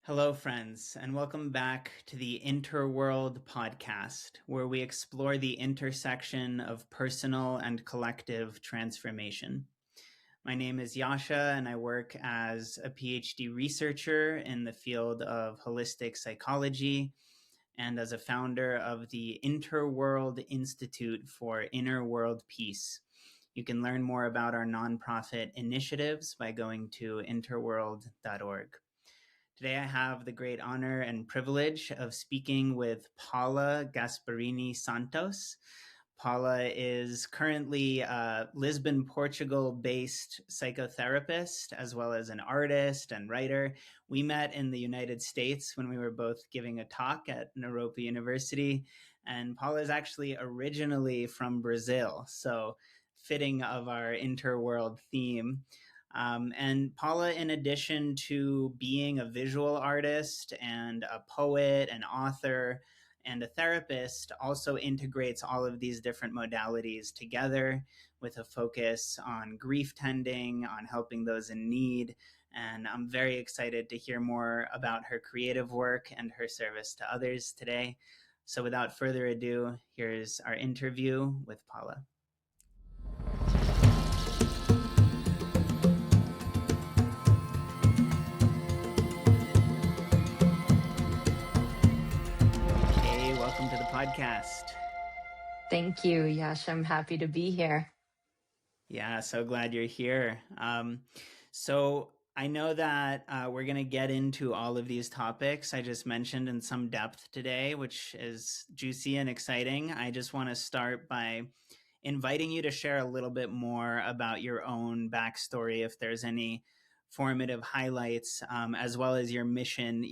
Hello, friends, and welcome back to the InterWorld Podcast, where we explore the intersection of personal and collective transformation. My name is Yasha, and I work as a PhD researcher in the field of holistic psychology and as a founder of the InterWorld Institute for Inner World Peace. You can learn more about our nonprofit initiatives by going to interworld.org. Today, I have the great honor and privilege of speaking with Paula Gasparini Santos. Paula is currently a Lisbon, Portugal-based psychotherapist, as well as an artist and writer. We met in the United States when we were both giving a talk at Naropa University, and Paula is actually originally from Brazil, so fitting of our interworld theme. And Paula, in addition to being a visual artist and a poet, an author, and a therapist, also integrates all of these different modalities together with a focus on grief tending, on helping those in need. And I'm very excited to hear more about her creative work and her service to others today. So without further ado, here's our interview with Paula. Welcome to the podcast. Thank you, Yash. I'm happy to be here. Yeah, so glad you're here. So I know that we're going to get into all of these topics I just mentioned in some depth today, which is juicy and exciting. I just want to start by inviting you to share a little bit more about your own backstory, if there's any formative highlights, as well as your mission.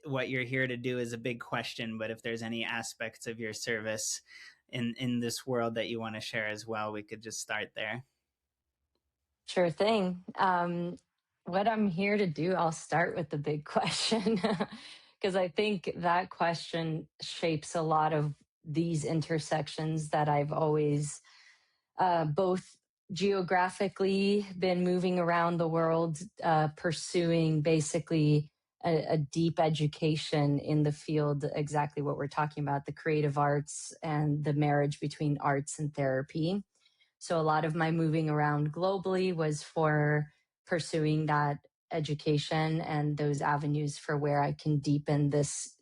What you're here to do is a big question, but if there's any aspects of your service in this world that you want to share as well, we could just start there. Sure thing. What I'm here to do, I'll start with the big question, because I think that question shapes a lot of these intersections that I've always both geographically been moving around the world, pursuing basically a deep education in the field, exactly what we're talking about, the creative arts and the marriage between arts and therapy. So a lot of my moving around globally was for pursuing that education and those avenues for where I can deepen this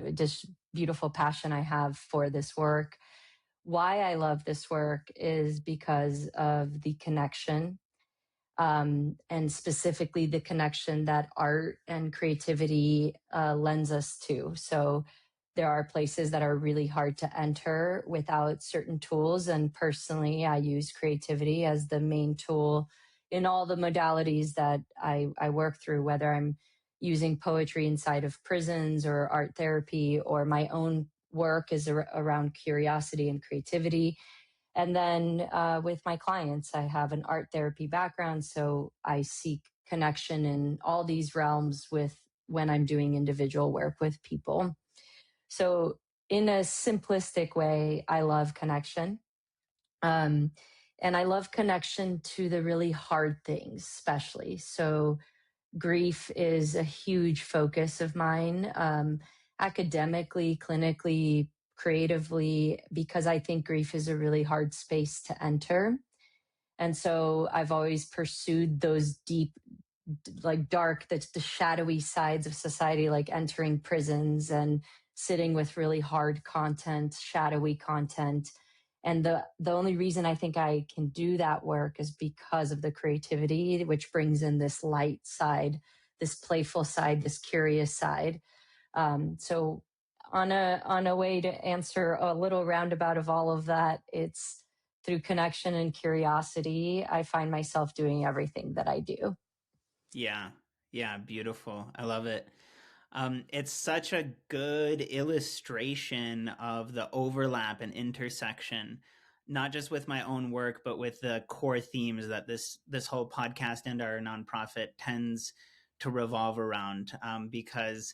this beautiful passion I have for this work. Why I love this work is because of the connection, and specifically the connection that art and creativity lends us to. So there are places that are really hard to enter without certain tools. And personally, I use creativity as the main tool in all the modalities that I work through, whether I'm using poetry inside of prisons or art therapy, or my own work is around curiosity and creativity. And then with my clients, I have an art therapy background, so I seek connection in all these realms when I'm doing individual work with people. So in a simplistic way, I love connection. And I love connection to the really hard things, especially. So grief is a huge focus of mine, academically, clinically, creatively, because I think grief is a really hard space to enter. And so I've always pursued those deep, like dark, the shadowy sides of society, like entering prisons and sitting with really hard content, shadowy content. And the only reason I think I can do that work is because of the creativity, which brings in this light side, this playful side, this curious side. So on a way to answer a little roundabout of all of that, it's through connection and curiosity, I find myself doing everything that I do. Yeah, beautiful. I love it. It's such a good illustration of the overlap and intersection, not just with my own work, but with the core themes that this whole podcast and our nonprofit tends to revolve around, because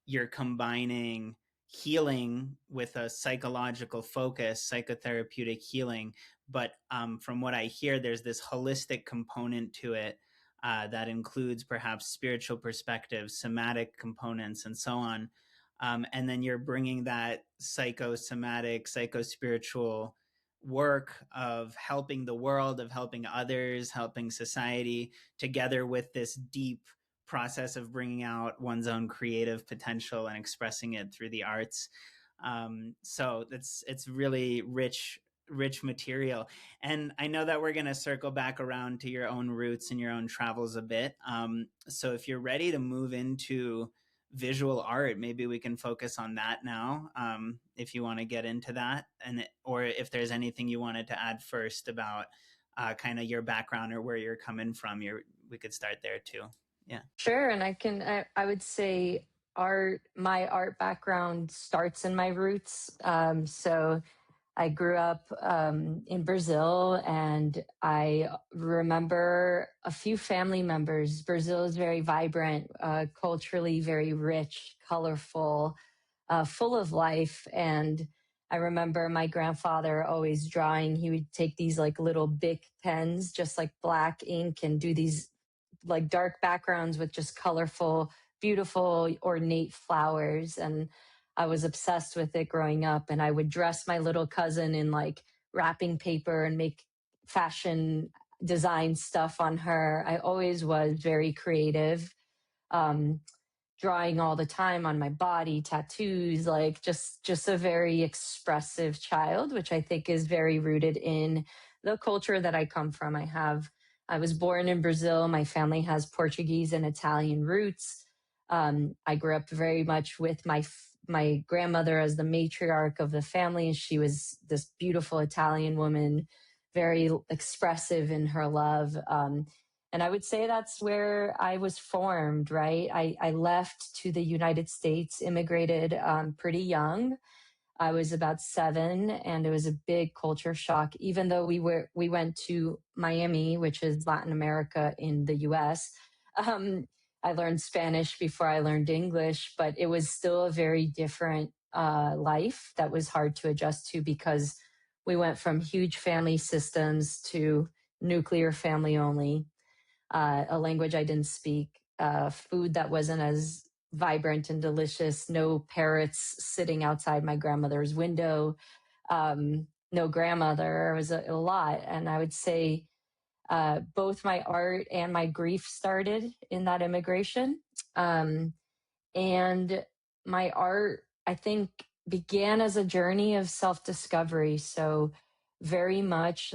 you're combining healing with a psychological focus, psychotherapeutic healing. But from what I hear, there's this holistic component to it, that includes perhaps spiritual perspectives, somatic components, and so on. And then you're bringing that psychosomatic, psychospiritual work of helping the world, of helping others, helping society, together with this deep process of bringing out one's own creative potential and expressing it through the arts. So it's really rich material. And I know that we're going to circle back around to your own roots and your own travels a bit. So if you're ready to move into visual art, maybe we can focus on that now, if you want to get into that, or if there's anything you wanted to add first about kind of your background or where you're coming from, we could start there too. Yeah. Sure. And I would say my art background starts in my roots. So I grew up in Brazil, and I remember a few family members. Brazil is very vibrant, culturally very rich, colorful, full of life. And I remember my grandfather always drawing. He would take these like little Bic pens, just like black ink, and do these like dark backgrounds with just colorful, beautiful, ornate flowers. And I was obsessed with it growing up. And I would dress my little cousin in like wrapping paper and make fashion design stuff on her. I always was very creative, drawing all the time on my body, tattoos, like just a very expressive child, which I think is very rooted in the culture that I come from. I was born in Brazil. My family has Portuguese and Italian roots. I grew up very much with my grandmother as the matriarch of the family. She was this beautiful Italian woman, very expressive in her love. And I would say that's where I was formed, right? I left to the United States, immigrated pretty young. I was about 7, and it was a big culture shock. Even though we went to Miami, which is Latin America in the US. I learned Spanish before I learned English, but it was still a very different life that was hard to adjust to, because we went from huge family systems to nuclear family only, a language I didn't speak, food that wasn't as vibrant and delicious, no parrots sitting outside my grandmother's window, no grandmother. It was a lot. And I would say both my art and my grief started in that immigration. And my art, I think, began as a journey of self-discovery. So very much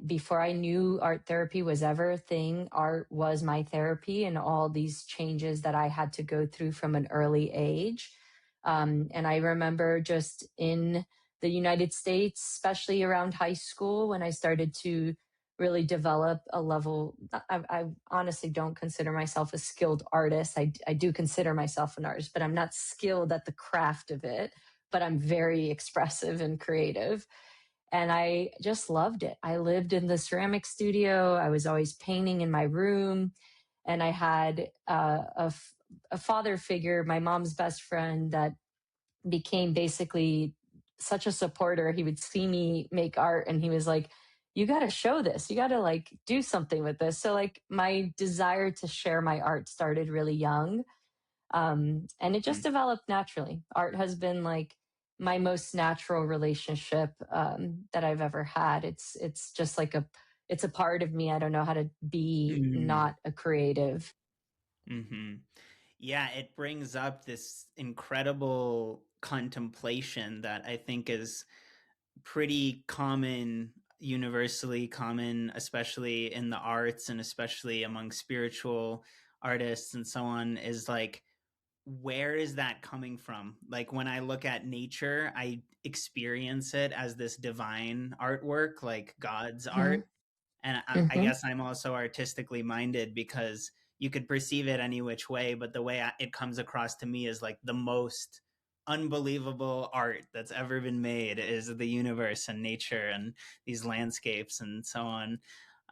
before I knew art therapy was ever a thing, art was my therapy, and all these changes that I had to go through from an early age. And I remember just in the United States, especially around high school, when I started to really develop a level. I honestly don't consider myself a skilled artist. I do consider myself an artist, but I'm not skilled at the craft of it, but I'm very expressive and creative. And I just loved it. I lived in the ceramic studio. I was always painting in my room. And I had a father figure, my mom's best friend, that became basically such a supporter. He would see me make art, and he was like, you got to show this. You got to like do something with this. So like my desire to share my art started really young. And it just developed naturally. Art has been like my most natural relationship that I've ever had. It's just like it's a part of me. I don't know how to be not a creative. Mm-hmm. Yeah, it brings up this incredible contemplation that I think is pretty common, universally common, especially in the arts and especially among spiritual artists and so on, is like, where is that coming from? Like when I look at nature, I experience it as this divine artwork, like God's art. And I Mm-hmm. guess I'm also artistically minded, because you could perceive it any which way, but the way it comes across to me is like the most unbelievable art that's ever been made is the universe and nature and these landscapes and so on.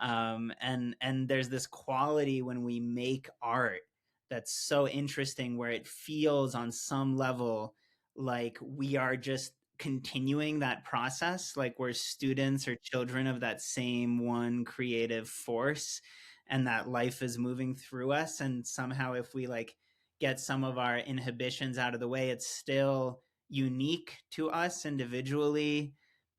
And there's this quality when we make art that's so interesting, where it feels on some level like we are just continuing that process, like we're students or children of that same one creative force. and that life is moving through us. And somehow, if we like get some of our inhibitions out of the way, it's still unique to us individually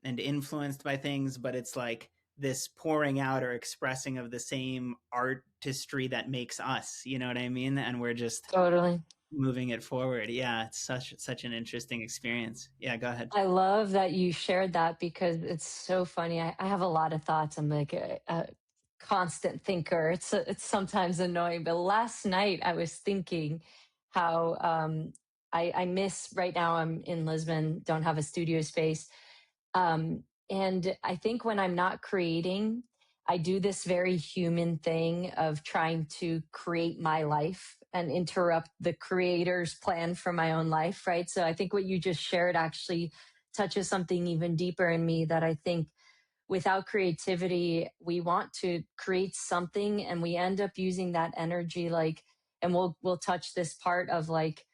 and influenced by things, but it's like this pouring out or expressing of the same artistry that makes us, you know what I mean? And we're just Totally. moving it forward. Yeah, it's such an interesting experience. Yeah, go ahead. I love that you shared that because it's so funny. I have a lot of thoughts. I'm like a constant thinker. It's sometimes annoying. But last night I was thinking how I miss right now. I'm in Lisbon, don't have a studio space, and I think when I'm not creating, I do this very human thing of trying to create my life and interrupt the creator's plan for my own life, right? So I think what you just shared actually touches something even deeper in me, that I think without creativity, we want to create something and we end up using that energy like, and we'll touch this part of like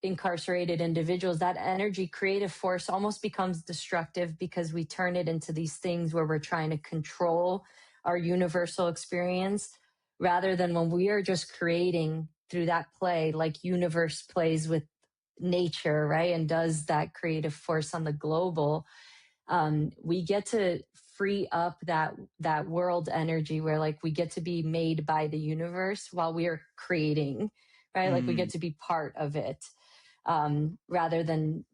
incarcerated individuals, that energy, creative force almost becomes destructive because we turn it into these things where we're trying to control our universal experience, rather than when we are just creating through that play, like universe plays with nature, right? And does that creative force on the global, we get to free up that world energy where like we get to be made by the universe while we are creating, right? Like we get to be part of it, rather than,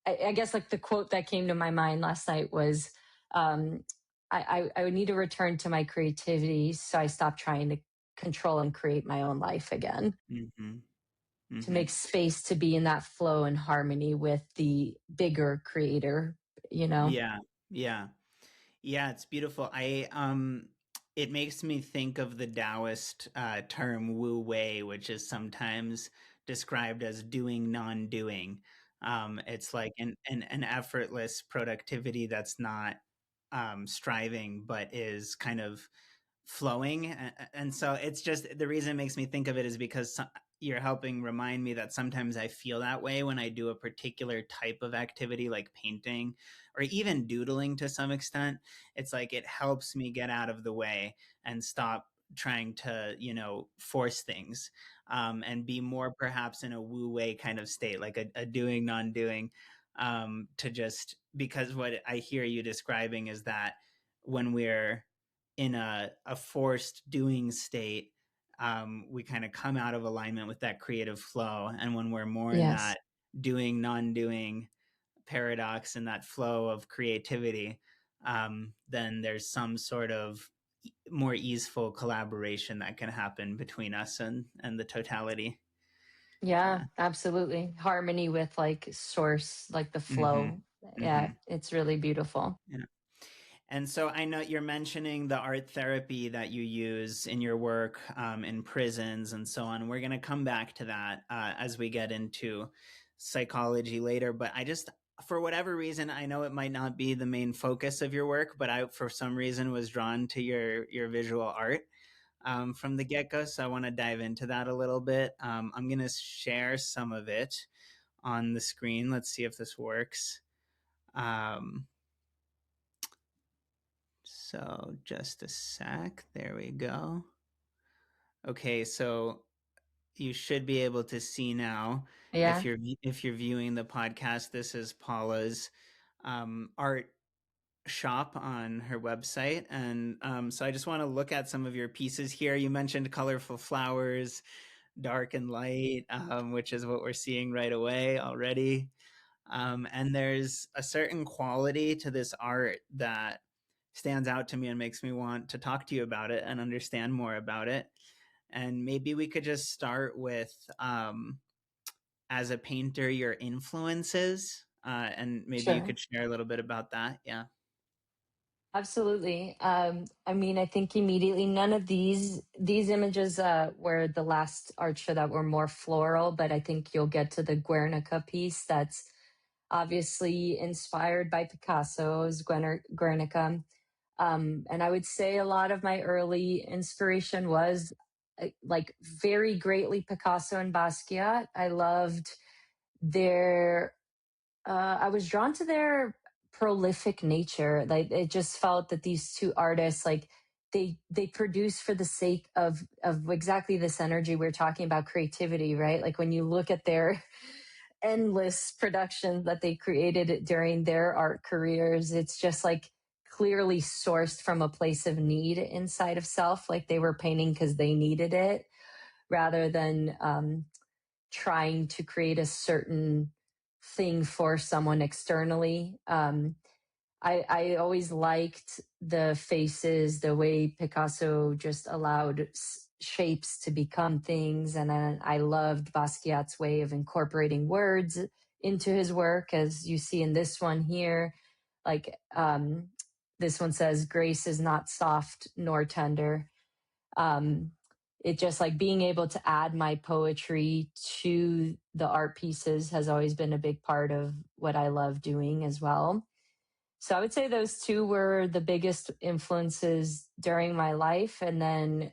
I guess like the quote that came to my mind last night was, um, I would need to return to my creativity so I stop trying to control and create my own life again, Mm-hmm. to Mm-hmm. make space to be in that flow and harmony with the bigger creator, you know? Yeah, yeah. Yeah, it's beautiful. It makes me think of the Taoist term Wu Wei, which is sometimes described as doing non-doing. It's like an effortless productivity that's not striving, but is kind of flowing. And so it's just the reason it makes me think of it is because you're helping remind me that sometimes I feel that way when I do a particular type of activity like painting or even doodling to some extent. It's like it helps me get out of the way and stop trying to, force things, and be more perhaps in a Wu Wei kind of state, like a doing, non doing, to just because what I hear you describing is that when we're in a forced doing state, we kind of come out of alignment with that creative flow. And when we're more in Yes. that doing, non doing paradox and that flow of creativity, then there's some sort of more easeful collaboration that can happen between us and the totality. Yeah, Yeah. absolutely. Harmony with like source, like the Mm-hmm. flow. Yeah, Mm-hmm. it's really beautiful. Yeah. And so I know you're mentioning the art therapy that you use in your work, in prisons and so on. We're going to come back to that as we get into psychology later. But I just, for whatever reason, I know it might not be the main focus of your work, but I, for some reason, was drawn to your visual art from the get go. So I want to dive into that a little bit. I'm going to share some of it on the screen. Let's see if this works. Um, So just a sec. There we go. Okay, so you should be able to see now Yeah. if you're viewing the podcast. This is Paula's art shop on her website, and so I just want to look at some of your pieces here. You mentioned colorful flowers, dark and light, which is what we're seeing right away already. And there's a certain quality to this art that stands out to me and makes me want to talk to you about it and understand more about it. And maybe we could just start with, as a painter, your influences, and maybe you Sure. could share a little bit about that. Yeah. Absolutely. I mean, I think immediately none of these images were the last art show that were more floral, but I think you'll get to the Guernica piece that's obviously inspired by Picasso's Guernica. And I would say a lot of my early inspiration was like very greatly Picasso and Basquiat. I loved their, I was drawn to their prolific nature. Like it just felt that these two artists, like they produce for the sake of exactly this energy we're talking about, creativity, right? Like when you look at their endless production that they created during their art careers, it's just like clearly sourced from a place of need inside of self, like they were painting because they needed it rather than trying to create a certain thing for someone externally. I always liked the faces, the way Picasso just allowed shapes to become things. And then I loved Basquiat's way of incorporating words into his work, as you see in this one here. Like this one says, grace is not soft nor tender. Um, it just like being able to add my poetry to the art pieces has always been a big part of what I love doing as well. So I would say those two were the biggest influences during my life. And then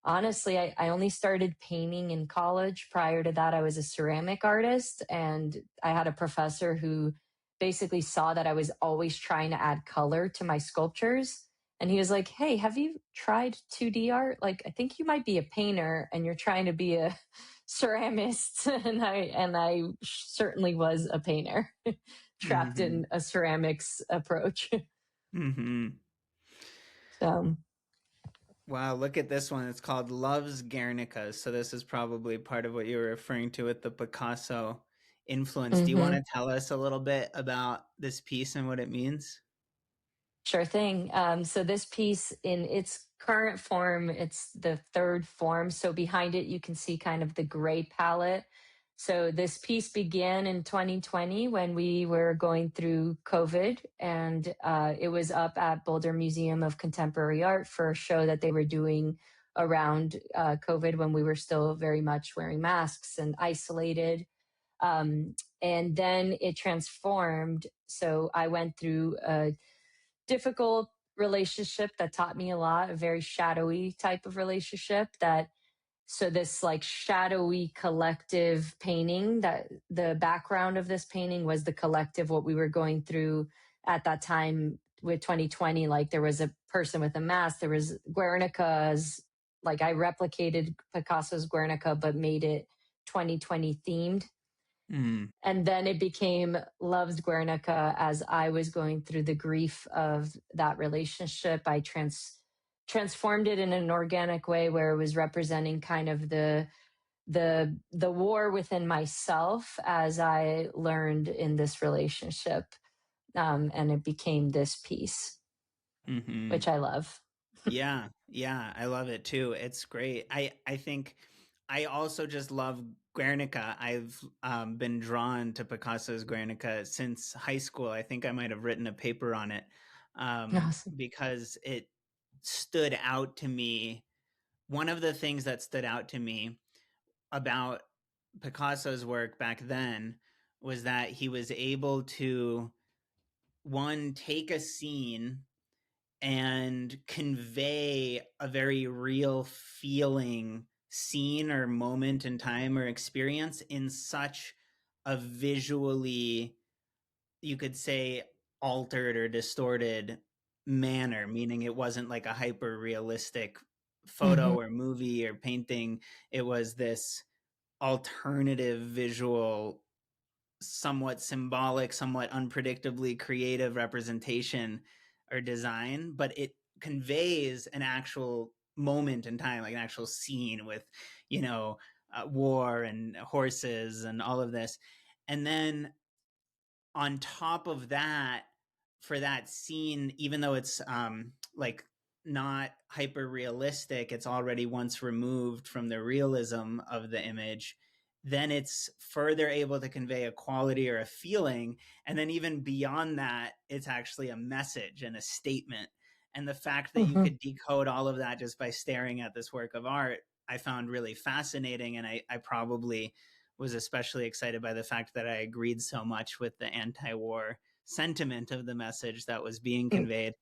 honestly, I only started painting in college. Prior to that, I was a ceramic artist. And I had a professor who basically saw that I was always trying to add color to my sculptures. And he was like, hey, have you tried 2D art? Like, I think you might be a painter and you're trying to be a ceramist. And I certainly was a painter trapped Mm-hmm. in a ceramics approach. Mm-hmm. So, Wow, look at this one. It's called Love's Guernica. So this is probably part of what you were referring to with the Picasso influence. Do you want mhm. to tell us a little bit about this piece and what it means? Sure thing. So this piece in its current form, it's the third form. So behind it, you can see kind of the gray palette. So this piece began in 2020 when we were going through COVID, and it was up at Boulder Museum of Contemporary Art for a show that they were doing around COVID when we were still very much wearing masks and isolated. And then it transformed. So I went through a difficult relationship that taught me a lot, a very shadowy type of relationship that so this like shadowy collective painting, that the background of this painting was the collective, what we were going through at that time with 2020. Like there was a person with a mask, there was Guernica's, like I replicated Picasso's Guernica but made it 2020 themed. Mm. And then it became Love's Guernica as I was going through the grief of that relationship. I transformed it in an organic way where it was representing kind of the war within myself as I learned in this relationship. And it became this piece, Mm-hmm. which I love. Yeah, yeah, I love it too. It's great. I think I also just love Guernica. I've been drawn to Picasso's Guernica since high school. I think I might have written a paper on it Awesome. because it stood out to me. One of the things that stood out to me about Picasso's work back then was that he was able to, one, take a scene and convey a very real feeling, scene or moment in time or experience in such a visually, you could say, altered or distorted manner, meaning it wasn't like a hyper realistic photo Hmm. or movie or painting. It was this alternative visual, somewhat symbolic, somewhat unpredictably creative representation or design, but it conveys an actual moment in time, like an actual scene with, you know, war and horses and all of this. And then on top of that, for that scene, even though it's like not hyper realistic, it's already once removed from the realism of the image, then it's further able to convey a quality or a feeling. And then even beyond that, it's actually a message and a statement. And the fact that you Hmm. could decode all of that just by staring at this work of art, I found really fascinating. And I probably was especially excited by the fact that I agreed so much with the anti-war sentiment of the message that was being conveyed.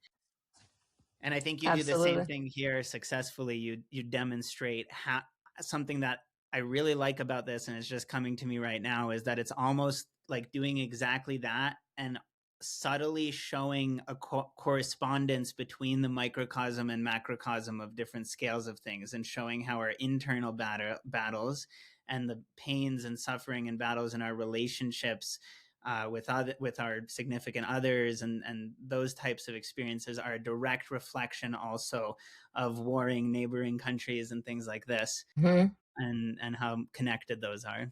And I think you do the same Absolutely. thing here successfully. You demonstrate how, something that I really like about this, and it's just coming to me right now, is that it's almost like doing exactly that and subtly showing a correspondence between the microcosm and macrocosm of different scales of things, and showing how our internal battles and the pains and suffering and battles in our relationships with our significant others and those types of experiences are a direct reflection also of warring neighboring countries and things like this, Mhm. and how connected those are.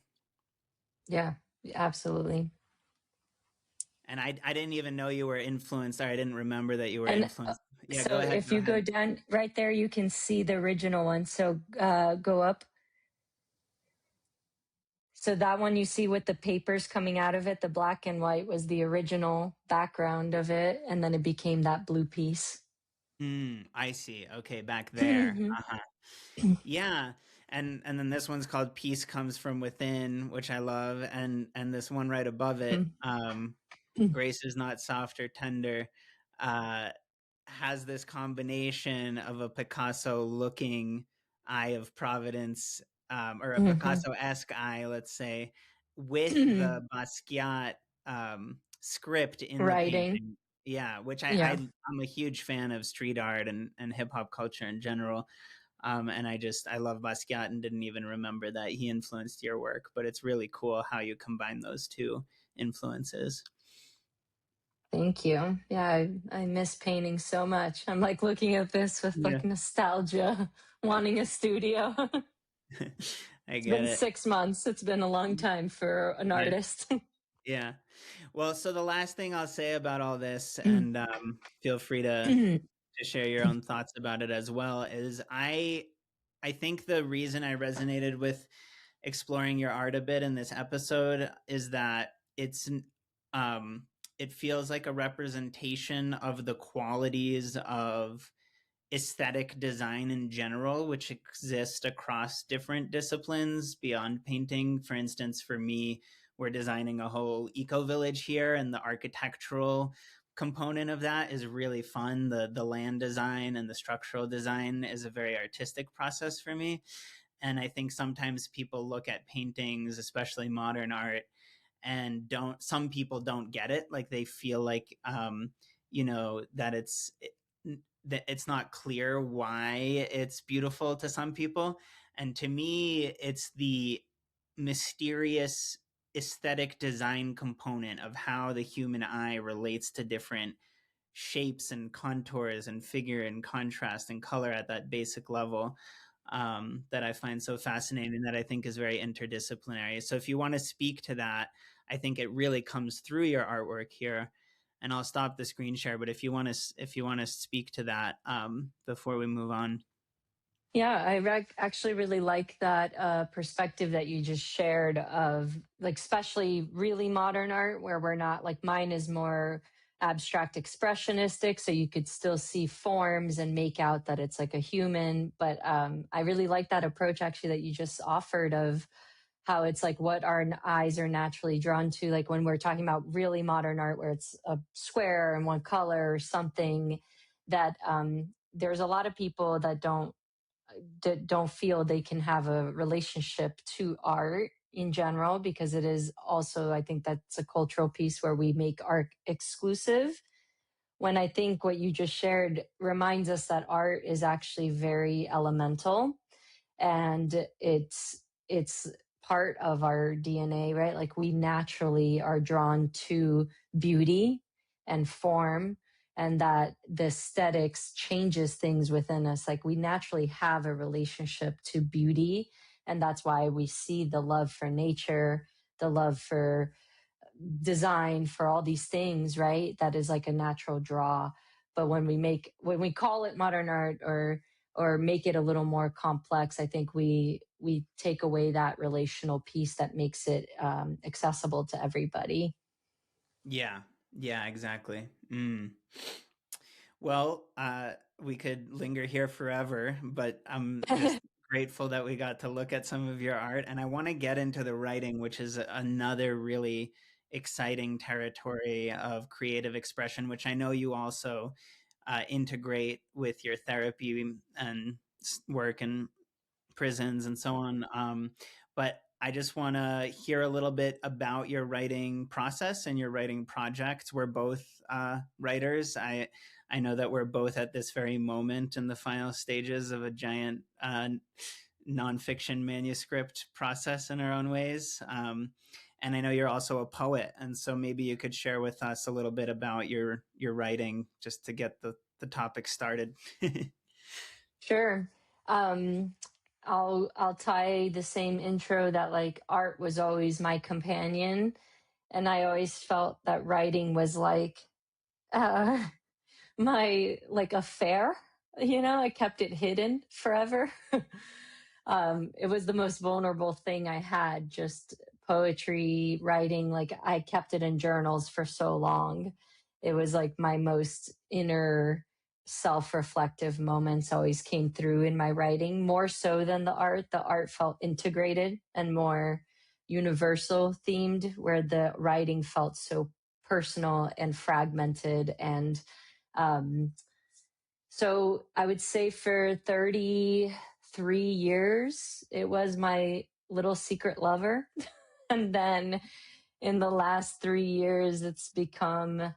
Yeah, absolutely. And I didn't even know you were influenced, or I didn't remember that you were And influenced. Yeah, go so ahead. if Go you go ahead. down right there, you can see the original one. So go up. So that one you see with the papers coming out of it, the black and white was the original background of it. And then it became that blue piece. I see. Okay, back there. Uh-huh. Yeah. And then this one's called Peace Comes from Within, which I love. And this one right above it, Grace is Not Soft or Tender, uh, has this combination of a Picasso looking eye of Providence, or a Picasso-esque eye, let's say, with the Basquiat script in the Writing. painting. Yeah, which Yeah. I'm a huge fan of street art and hip hop culture in general. And I love Basquiat and didn't even remember that he influenced your work, but it's really cool how you combine those two influences. Thank you. Yeah, I miss painting so much. I'm like looking at this with Yeah. like nostalgia, wanting a studio. I It's get been it. 6 months. It's been a long time for an Yeah. artist. Yeah. Well, so the last thing I'll say about all this, and feel free to share your own thoughts about it as well, is I think the reason I resonated with exploring your art a bit in this episode is that um it feels like a representation of the qualities of aesthetic design in general, which exist across different disciplines beyond painting. For instance, for me, we're designing a whole eco village here, and the architectural component of that is really fun. The land design and the structural design is a very artistic process for me. And I think sometimes people look at paintings, especially modern art, and some people don't get it. Like they feel like, that it's not clear why it's beautiful to some people. And to me, it's the mysterious aesthetic design component of how the human eye relates to different shapes and contours and figure and contrast and color at that basic level, that I find so fascinating, that I think is very interdisciplinary. So if you want to speak to that, I think it really comes through your artwork here. And I'll stop the screen share, but if you want to speak to that, before we move on. Yeah, I actually really like that perspective that you just shared of like, especially really modern art where we're not like mine is more abstract expressionistic. So you could still see forms and make out that it's like a human. But I really like that approach actually that you just offered of how it's like what our eyes are naturally drawn to. Like when we're talking about really modern art where it's a square and one color or something that there's a lot of people that don't feel they can have a relationship to art in general because it is also, I think that's a cultural piece where we make art exclusive, when I think what you just shared reminds us that art is actually very elemental, and it's part of our DNA, right? Like we naturally are drawn to beauty and form, and that the aesthetics changes things within us. Like we naturally have a relationship to beauty, and that's why we see the love for nature, the love for design, for all these things, right? That is like a natural draw. But when we call it modern art or make it a little more complex, I think we take away that relational piece that makes it accessible to everybody. Yeah, exactly. Well, we could linger here forever, but I'm just grateful that we got to look at some of your art. And I want to get into the writing, which is another really exciting territory of creative expression, which I know you also integrate with your therapy and work in prisons and so on. But I just want to hear a little bit about your writing process and your writing project. We're both writers. I know that we're both at this very moment in the final stages of a giant nonfiction manuscript process in our own ways. And I know you're also a poet, and so maybe you could share with us a little bit about your writing, just to get the topic started. Sure. I'll tie the same intro that like art was always my companion, and I always felt that writing was like uh, my like affair. I kept it hidden forever. It was the most vulnerable thing I had, just poetry, writing. Like I kept it in journals for so long. It was like my most inner self-reflective moments always came through in my writing, more so than the art. The art felt integrated and more universal themed, where the writing felt so personal and fragmented. And so I would say for 33 years, it was my little secret lover. And then in the last 3 years, it's become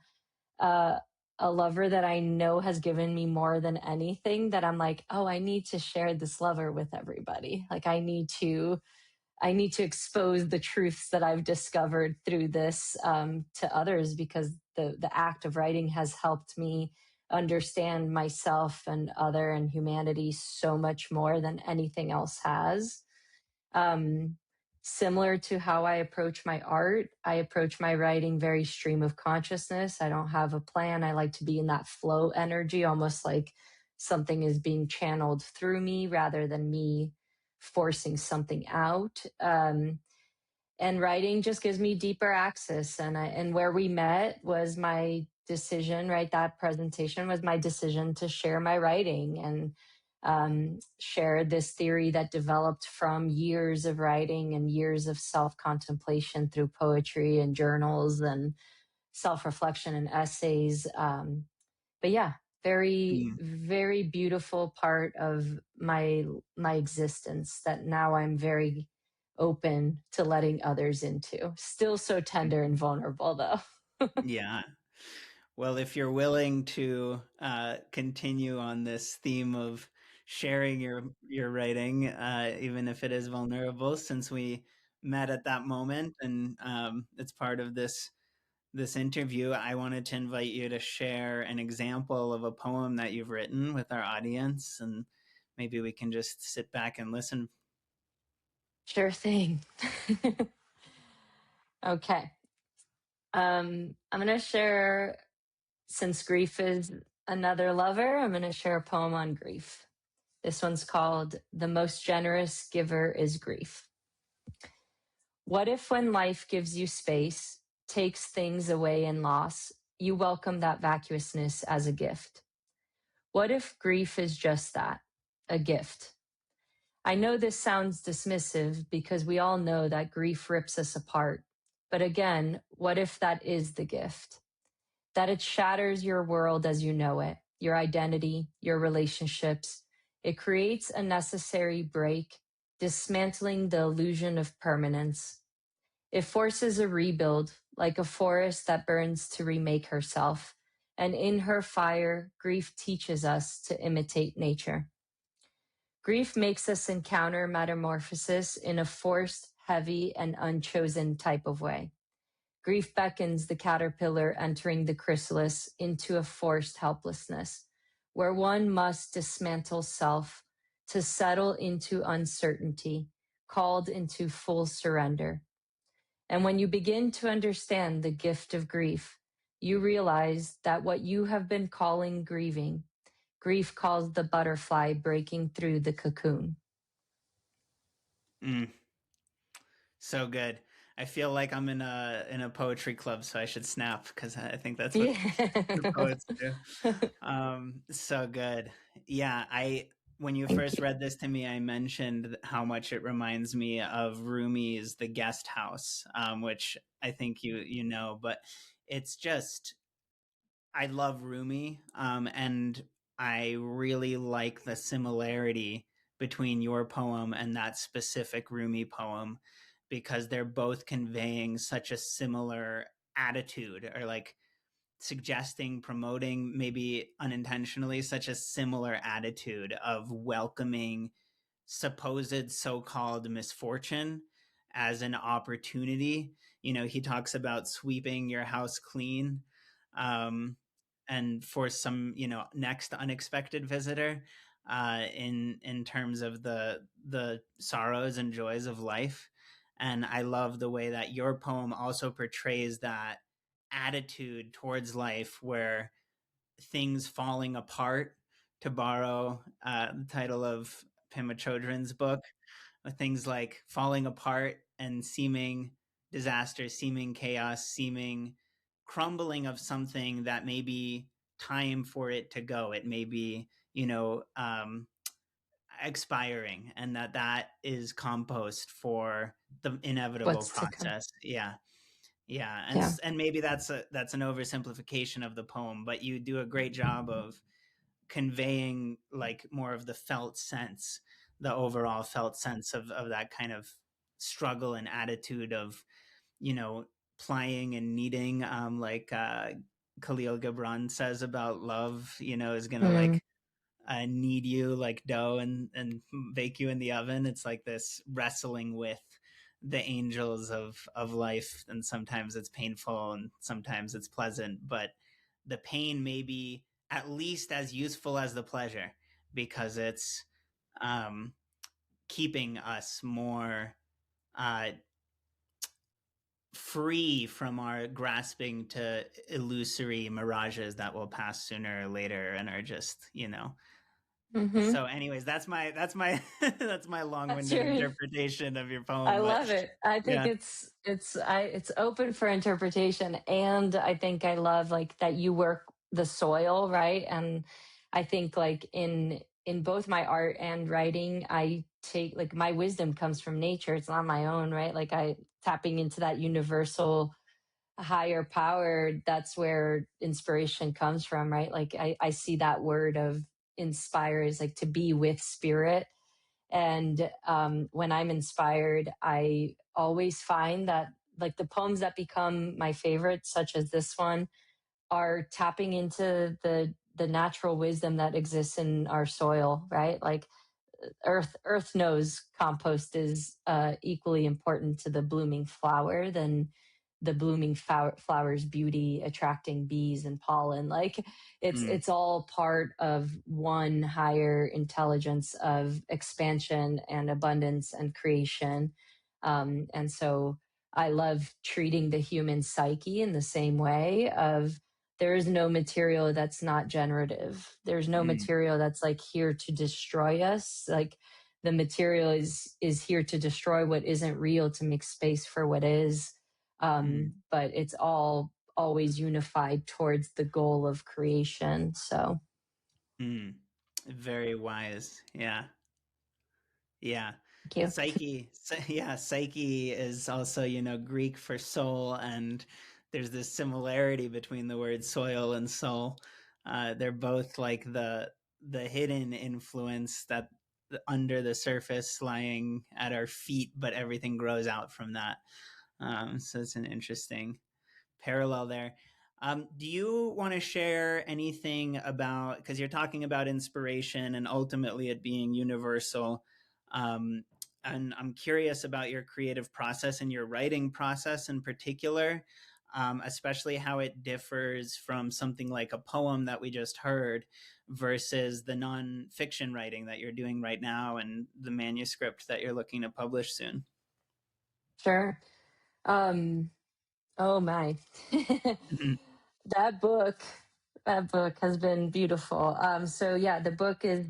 a lover that I know has given me more than anything, that I'm like, oh, I need to share this lover with everybody. Like I need to expose the truths that I've discovered through this to others, because the act of writing has helped me understand myself and other and humanity so much more than anything else has. Similar to how I approach my art, I approach my writing very stream of consciousness. I don't have a plan. I like to be in that flow energy, almost like something is being channeled through me rather than me forcing something out. And writing just gives me deeper access. And where we met was my decision, right? That presentation was my decision to share my writing and share this theory that developed from years of writing and years of self-contemplation through poetry and journals and self-reflection and essays. But yeah, very, very beautiful part of my existence that now I'm very open to letting others into. Still so tender and vulnerable, though. Yeah. Well, if you're willing to continue on this theme of sharing your writing, even if it is vulnerable, since we met at that moment, and it's part of this interview, I wanted to invite you to share an example of a poem that you've written with our audience, and maybe we can just sit back and listen. Sure thing. Okay. I'm going to share, since grief is another lover, I'm going to share a poem on grief. This one's called The Most Generous Giver is Grief. What if when life gives you space, takes things away in loss, you welcome that vacuousness as a gift? What if grief is just that, a gift? I know this sounds dismissive because we all know that grief rips us apart. But again, what if that is the gift? That it shatters your world as you know it, your identity, your relationships. It creates a necessary break, dismantling the illusion of permanence. It forces a rebuild, like a forest that burns to remake herself. And in her fire, grief teaches us to imitate nature. Grief makes us encounter metamorphosis in a forced, heavy, and unchosen type of way. Grief beckons the caterpillar entering the chrysalis into a forced helplessness, where one must dismantle self to settle into uncertainty, called into full surrender. And when you begin to understand the gift of grief, you realize that what you have been calling grieving, grief calls the butterfly breaking through the cocoon. So good. I feel like I'm in a poetry club, so I should snap, because I think that's what the poets do. So good. Yeah, when you first read this to me, I mentioned how much it reminds me of Rumi's The Guest House, which I think you know, but it's just, I love Rumi, and I really like the similarity between your poem and that specific Rumi poem. because they're both conveying such a similar attitude, or like suggesting, promoting, maybe unintentionally, such a similar attitude of welcoming supposed so-called misfortune as an opportunity. He talks about sweeping your house clean, um, and for some, next unexpected visitor, in terms of the sorrows and joys of life. And I love the way that your poem also portrays that attitude towards life, where things falling apart, to borrow the title of Pema Chodron's book, things like falling apart and seeming disaster, seeming chaos, seeming crumbling of something that may be time for it to go. It may be, expiring, and that is compost for the inevitable What's to come. process. Yeah. Yeah, and Yeah. and maybe that's an oversimplification of the poem, but you do a great job of conveying like more of the felt sense, the overall felt sense of that kind of struggle and attitude of, you know, plying and needing, like Khalil Gibran says about love, is gonna Mm, like knead you like dough and bake you in the oven. It's like this wrestling with the angels of life, and sometimes it's painful and sometimes it's pleasant, but the pain may be at least as useful as the pleasure, because it's um, keeping us more uh, free from our grasping to illusory mirages that will pass sooner or later and are just, hmm. So anyways, that's my that's my That's long-winded your. interpretation of your I poem, but love it. I think yeah. it's open for interpretation, and I think I love like that you work the soil, right? And I think like in both my art and writing, I take like my wisdom comes from nature. It's not my own, right? Like I tapping into that universal higher power. That's where inspiration comes from, right? Like I see that word of inspire is like to be with spirit. And when I'm inspired, I always find that like the poems that become my favorites, such as this one, are tapping into the natural wisdom that exists in our soil, right? Like earth knows compost is equally important to the blooming flower than the blooming flower's beauty attracting bees and pollen. Like Mm, it's all part of one higher intelligence of expansion and abundance and creation. And so I love treating the human psyche in the same way of there is no material that's not generative. There's no mm, material that's like here to destroy us. Like the material is here to destroy what isn't real, to make space for what is. mm, But it's all always unified towards the goal of creation. So mm. Very wise. Yeah. Yeah. thank you. Psyche is also, Greek for soul, and there's this similarity between the word soil and soul. They're both like the hidden influence that under the surface lying at our feet, but everything grows out from that. So it's an interesting parallel there. Do you want to share anything about, because you're talking about inspiration and ultimately it being universal? Um, and I'm curious about your creative process and your writing process in particular, especially how it differs from something like a poem that we just heard versus the nonfiction writing that you're doing right now and the manuscript that you're looking to publish soon. Sure. Um, oh my. Mhm. that book that book has been beautiful. So yeah, the book is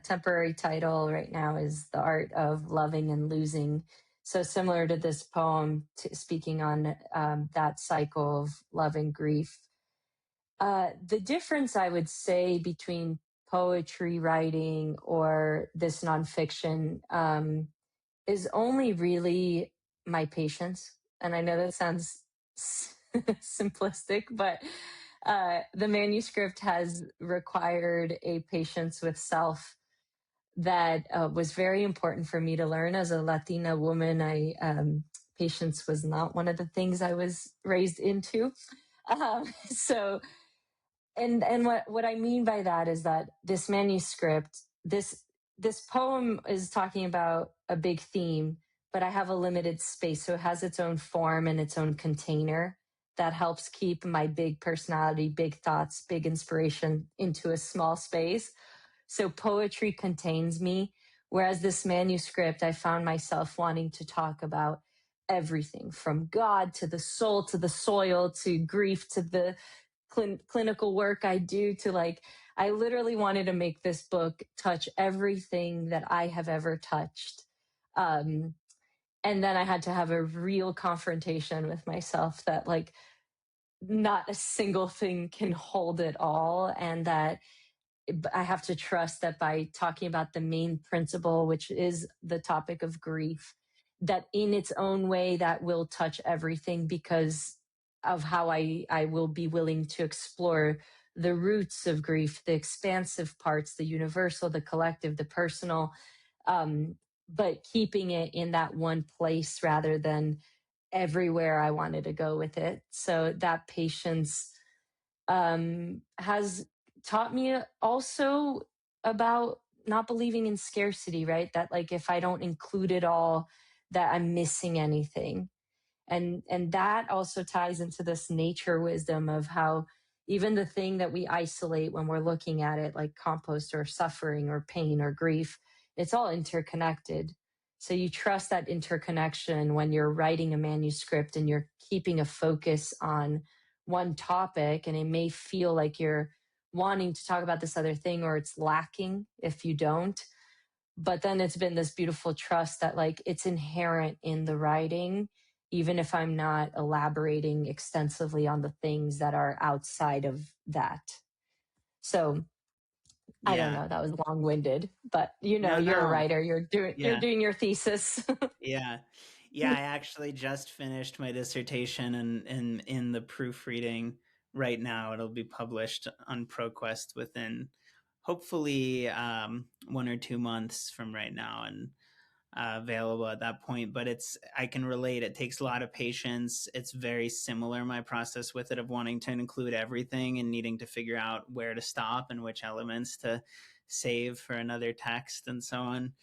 temporary title right now is The Art of Loving and Losing. So similar to this poem, speaking on that cycle of love and grief. The difference I would say between poetry writing or this nonfiction is only really my patience. And I know that sounds simplistic, but the manuscript has required a patience with self that was very important for me to learn as a Latina woman. Patience was not one of the things I was raised into. So, and what I mean by that is that this manuscript, this poem is talking about a big theme, but I have a limited space, so it has its own form and its own container that helps keep my big personality, big thoughts, big inspiration into a small space. So poetry contains me, whereas this manuscript, I found myself wanting to talk about everything from God to the soul to the soil to grief to the clinical work I do to I literally wanted to make this book touch everything that I have ever touched. And then I had to have a real confrontation with myself that not a single thing can hold it all, and that I have to trust that by talking about the main principle, which is the topic of grief, that in its own way that will touch everything because of how I will be willing to explore the roots of grief, the expansive parts, the universal, the collective, the personal, but keeping it in that one place rather than everywhere I wanted to go with it. So that patience has taught me also about not believing in scarcity, right? That if I don't include it all, that I'm missing anything. And that also ties into this nature wisdom of how even the thing that we isolate when we're looking at it, like compost or suffering or pain or grief, it's all interconnected. So you trust that interconnection when you're writing a manuscript and you're keeping a focus on one topic, and it may feel like you're wanting to talk about this other thing or it's lacking if you don't. But then it's been this beautiful trust that it's inherent in the writing, even if I'm not elaborating extensively on the things that are outside of that. So I don't Yeah. know, that was long-winded, but No, you're a no. writer, you're Yeah. doing your thesis. Yeah. Yeah, I actually just finished my dissertation and in the proofreading right now. It'll be published on ProQuest within hopefully 1 or 2 months from right now, and available at that point. But I can relate. It takes a lot of patience. It's very similar, my process with it, of wanting to include everything and needing to figure out where to stop and which elements to save for another text and so on.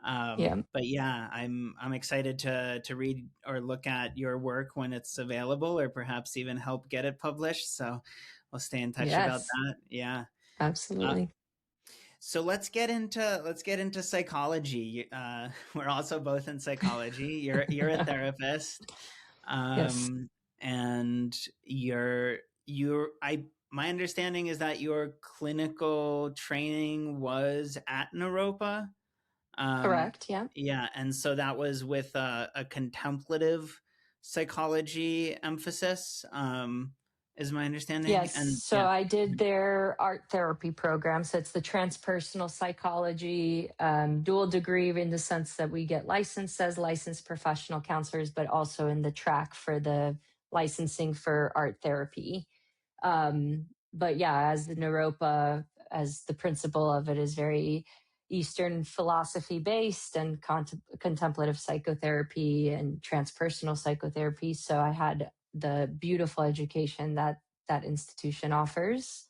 Yeah. But yeah, I'm excited to read or look at your work when it's available, or perhaps even help get it published. So we'll stay in touch about Yes, that. Yeah. Uh, absolutely. so let's get into psychology. We're also both in psychology. You're a therapist, Yes, and you're I my understanding is that your clinical training was at Naropa. Um, correct. Yeah. yeah, and so that was with a contemplative psychology emphasis, is my understanding. Yes. And So yeah. I did their art therapy program. So it's the transpersonal psychology dual degree in the sense that we get licensed as licensed professional counselors, but also in the track for the licensing for art therapy. But yeah, as the Naropa, as the principle of it is very Eastern philosophy based and contemplative psychotherapy and transpersonal psychotherapy. So I had the beautiful education that that institution offers,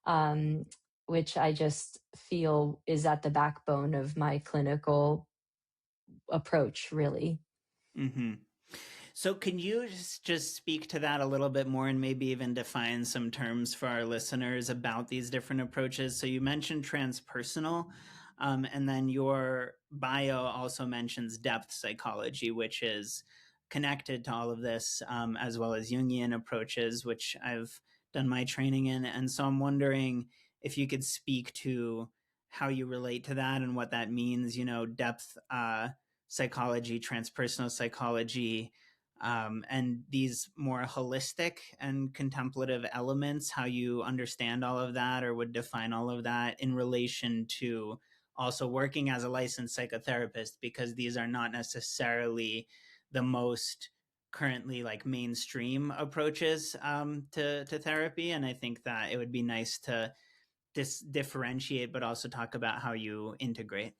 um, which I just feel is at the backbone of my clinical approach, really. Mm-hmm. So can you just speak to that a little bit more, and maybe even define some terms for our listeners about these different approaches? So you mentioned transpersonal, and then your bio also mentions depth psychology, which is connected to all of this, as well as Jungian approaches, which I've done my training in. And so I'm wondering if you could speak to how you relate to that and what that means, depth psychology, transpersonal psychology, and these more holistic and contemplative elements, how you understand all of that or would define all of that in relation to also working as a licensed psychotherapist, because these are not necessarily the most currently mainstream approaches to therapy. And I think that it would be nice to differentiate, but also talk about how you integrate.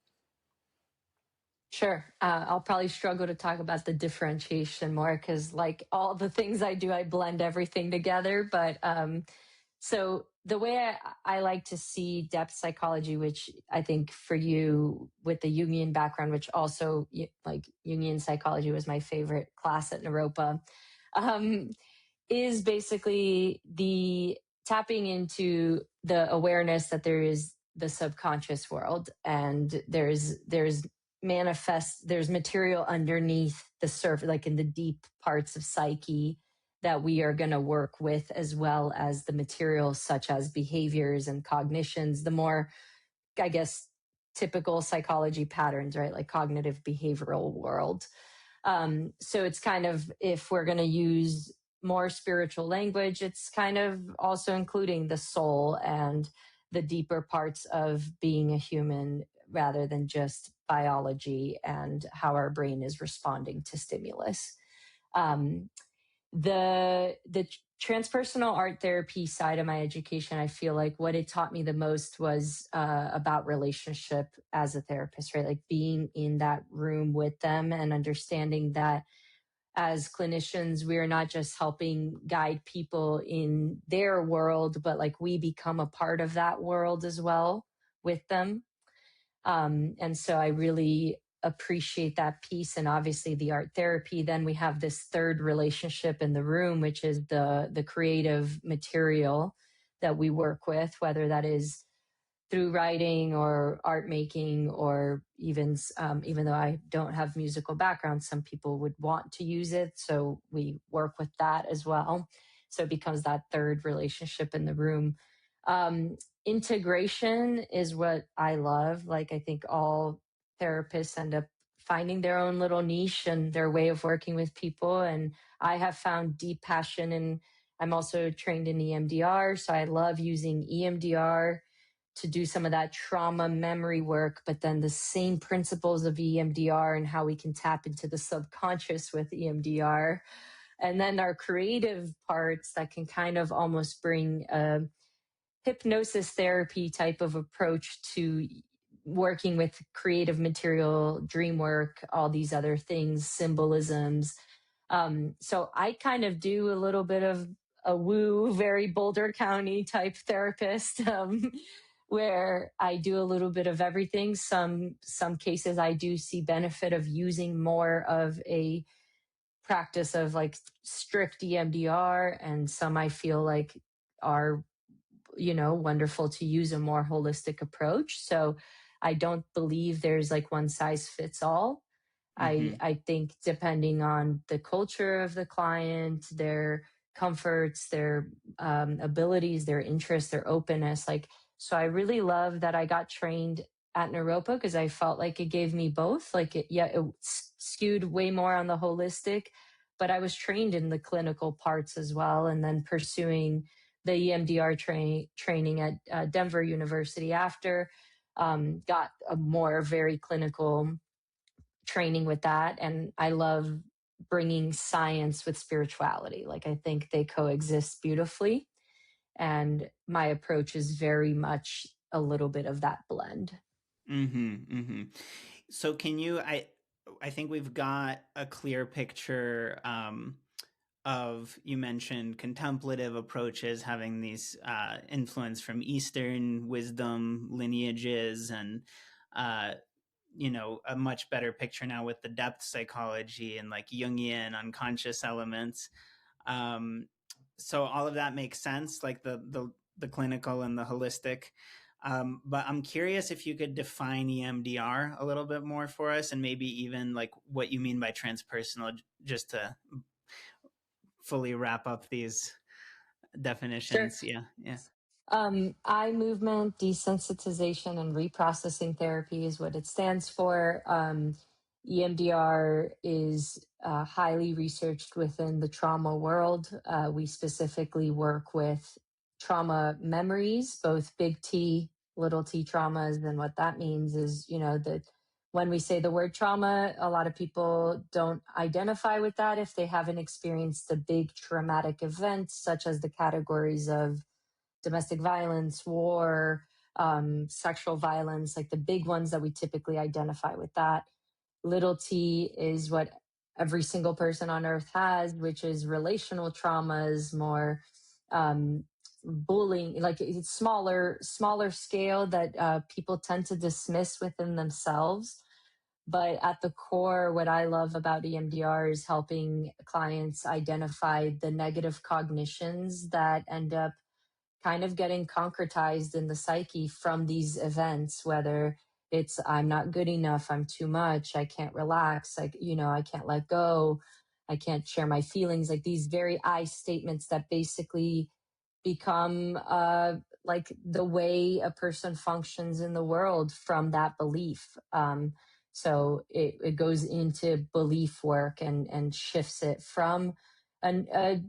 Sure. I'll probably struggle to talk about the differentiation more because, like all the things I do, I blend everything together. But so the way I like to see depth psychology, which I think for you with the Jungian background, which also like Jungian psychology was my favorite class at Naropa, is basically the tapping into the awareness that there is the subconscious world and there's material underneath the surface, like in the deep parts of psyche that we are going to work with, as well as the materials such as behaviors and cognitions, the more, I guess, typical psychology patterns, right? Like cognitive behavioral world. So it's kind of, if we're going to use more spiritual language, it's kind of also including the soul and the deeper parts of being a human rather than just biology and how our brain is responding to stimulus. The transpersonal art therapy side of my education, I feel like what it taught me the most was about relationship as a therapist, right? Like being in that room with them and understanding that as clinicians, we are not just helping guide people in their world, but like we become a part of that world as well with them. And so I really appreciate that piece, and obviously the art therapy. Then we have this third relationship in the room, which is the creative material that we work with, whether that is through writing or art making, or even though I don't have musical background, some people would want to use it. So we work with that as well. So it becomes that third relationship in the room. Integration is what I love. Like, I think all therapists end up finding their own little niche and their way of working with people. And I have found deep passion, and I'm also trained in EMDR. So I love using EMDR to do some of that trauma memory work, but then the same principles of EMDR and how we can tap into the subconscious with EMDR. And then our creative parts that can kind of almost bring a hypnosis therapy type of approach to working with creative material, dream work, all these other things, symbolisms. So I kind of do a little bit of a woo, very Boulder County type therapist, where I do a little bit of everything. Some cases I do see benefit of using more of a practice of like strict EMDR, and some I feel like are, wonderful to use a more holistic approach. So I don't believe there's like one size fits all. Mm-hmm. I think depending on the culture of the client, their comforts, their abilities, their interests, their openness, like, so I really love that I got trained at Naropa because I felt like it gave me both. Like it skewed way more on the holistic, but I was trained in the clinical parts as well. And then pursuing the EMDR training at Denver University after, got a more very clinical training with that. And I love bringing science with spirituality. Like, I think they coexist beautifully. And my approach is very much a little bit of that blend. Mm-hmm. Mm-hmm. So can you, I think we've got a clear picture of, you mentioned contemplative approaches having these influence from Eastern wisdom lineages, and a much better picture now with the depth psychology and like Jungian unconscious elements. So all of that makes sense, like the clinical and the holistic. But I'm curious if you could define EMDR a little bit more for us, and maybe even like what you mean by transpersonal, just to fully wrap up these definitions. Sure. Yeah. Eye movement desensitization and reprocessing therapy is what it stands for. EMDR is highly researched within the trauma world. We specifically work with trauma memories, both big T, little t traumas. And what that means is, that when we say the word trauma, a lot of people don't identify with that if they haven't experienced the big traumatic events, such as the categories of domestic violence, war, sexual violence, like the big ones that we typically identify with that. Little t is what every single person on earth has, which is relational traumas, more bullying, like it's smaller scale that people tend to dismiss within themselves. But at the core, what I love about EMDR is helping clients identify the negative cognitions that end up kind of getting concretized in the psyche from these events, whether it's I'm not good enough, I'm too much, I can't relax, like, I can't let go, I can't share my feelings, like these very I statements that basically become like the way a person functions in the world from that belief. So it goes into belief work and shifts it from a